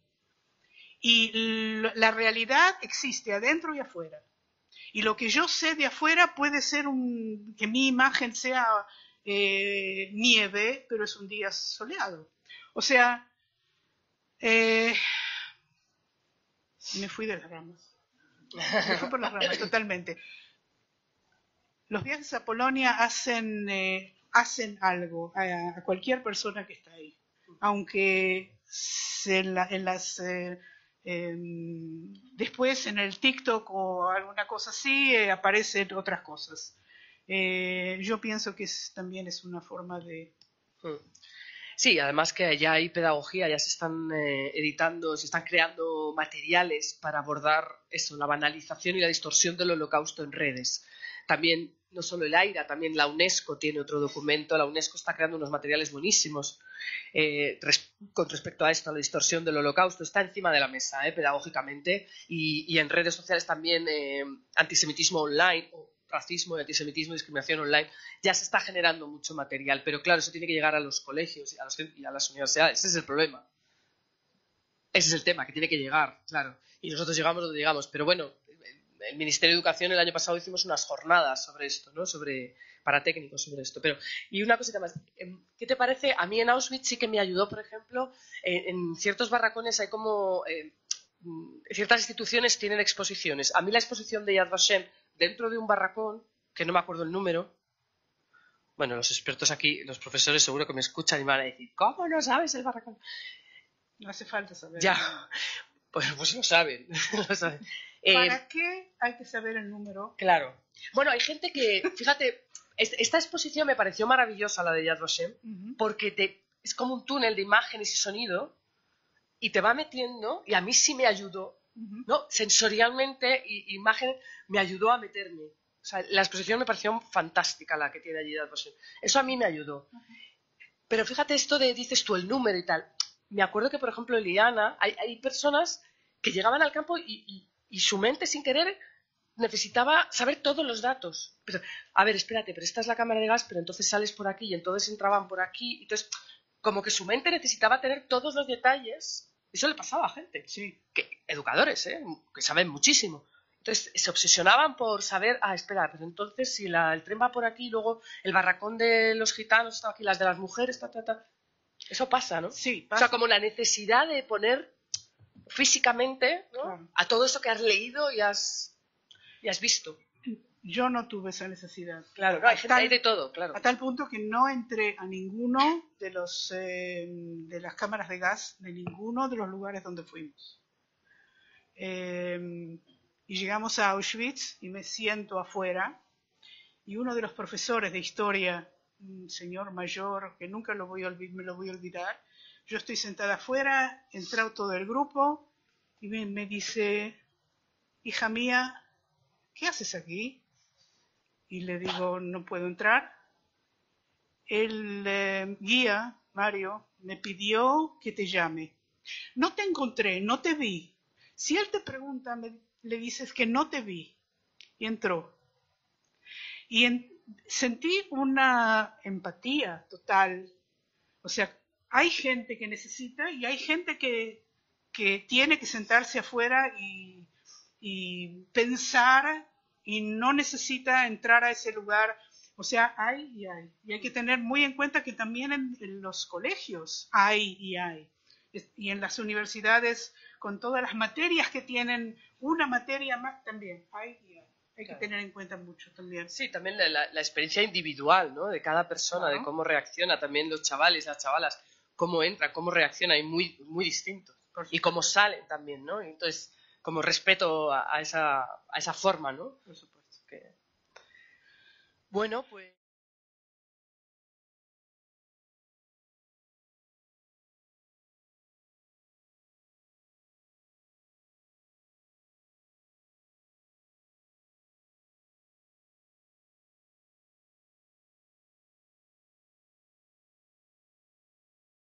Y la realidad existe adentro y afuera. Y lo que yo sé de afuera puede ser que mi imagen sea nieve, pero es un día soleado. O sea, me fui de las ramas. Me fui por las ramas, totalmente. Los viajes a Polonia hacen algo a cualquier persona que está ahí. Aunque después en el TikTok o alguna cosa así aparecen otras cosas. Yo pienso que también es una forma de... Sí, además que ya hay pedagogía, ya se están editando, se están creando materiales para abordar eso, la banalización y la distorsión del Holocausto en redes. También, no solo el AIRA, también la UNESCO tiene otro documento. La UNESCO está creando unos materiales buenísimos con respecto a esto, a la distorsión del Holocausto. Está encima de la mesa, pedagógicamente, y en redes sociales también antisemitismo online, o racismo, antisemitismo y discriminación online. Ya se está generando mucho material, pero claro, eso tiene que llegar a los colegios y a las universidades. Ese es el problema. Ese es el tema, que tiene que llegar, claro. Y nosotros llegamos donde llegamos, pero bueno, el Ministerio de Educación el año pasado hicimos unas jornadas sobre esto, ¿no? Para técnicos sobre esto. Y una cosita más, ¿qué te parece? A mí en Auschwitz sí que me ayudó, por ejemplo, en ciertos barracones hay como... ciertas instituciones tienen exposiciones. A mí la exposición de Yad Vashem dentro de un barracón, que no me acuerdo el número, bueno, los expertos aquí, los profesores seguro que me escuchan y me van a decir, ¿cómo no sabes el barracón? No hace falta saber. Ya, pues lo saben. Lo saben. ¿Para qué hay que saber el número? Claro. Bueno, hay gente que, fíjate, esta exposición me pareció maravillosa, la de Yad Vashem, porque es como un túnel de imágenes y sonido y te va metiendo, y a mí sí me ayudó, ¿no? Sensorialmente, imagen, me ayudó a meterme. O sea, la exposición me pareció fantástica, la que tiene allí Yad Vashem. Eso a mí me ayudó. Pero fíjate esto dices tú, el número y tal. Me acuerdo que, por ejemplo, en Liana hay personas que llegaban al campo y su mente, sin querer, necesitaba saber todos los datos. Pero, a ver, espérate, pero esta es la cámara de gas, pero entonces sales por aquí y entonces entraban por aquí. Entonces, como que su mente necesitaba tener todos los detalles. Eso le pasaba a gente. Sí. Educadores, que saben muchísimo. Entonces, se obsesionaban por saber, espera, pero entonces si el tren va por aquí, luego el barracón de los gitanos está aquí, las de las mujeres, Eso pasa, ¿no? Sí, O pasa. sea, como la necesidad de poner físicamente, ¿no? Claro. A todo eso que has leído y has visto. Yo no tuve esa necesidad. Claro, no, hay de todo, claro. A tal punto que no entré a ninguno de las cámaras de gas de ninguno de los lugares donde fuimos. Y llegamos a Auschwitz y me siento afuera y uno de los profesores de historia, un señor mayor que nunca me lo voy a olvidar, yo estoy sentada afuera, entró todo el grupo y me dice, hija mía, ¿qué haces aquí? Y le digo, no puedo entrar. El guía, Mario, me pidió que te llame. No te encontré, no te vi. Si él te pregunta, le dices que no te vi. Y entró. Y sentí una empatía total. O sea, hay gente que necesita y hay gente que tiene que sentarse afuera y pensar y no necesita entrar a ese lugar. O sea, hay y hay. Y hay que tener muy en cuenta que también en los colegios hay y hay. Y en las universidades, con todas las materias que tienen, una materia más también hay y hay. Hay que tener en cuenta mucho también. Sí, también la experiencia individual, ¿no? De cada persona, Claro. de cómo reacciona, también los chavales, las chavalas, cómo entran, cómo reaccionan, y muy, muy distintos. Y cómo salen también, ¿no? Y entonces, como respeto a esa forma, ¿no? Por supuesto. Bueno, pues...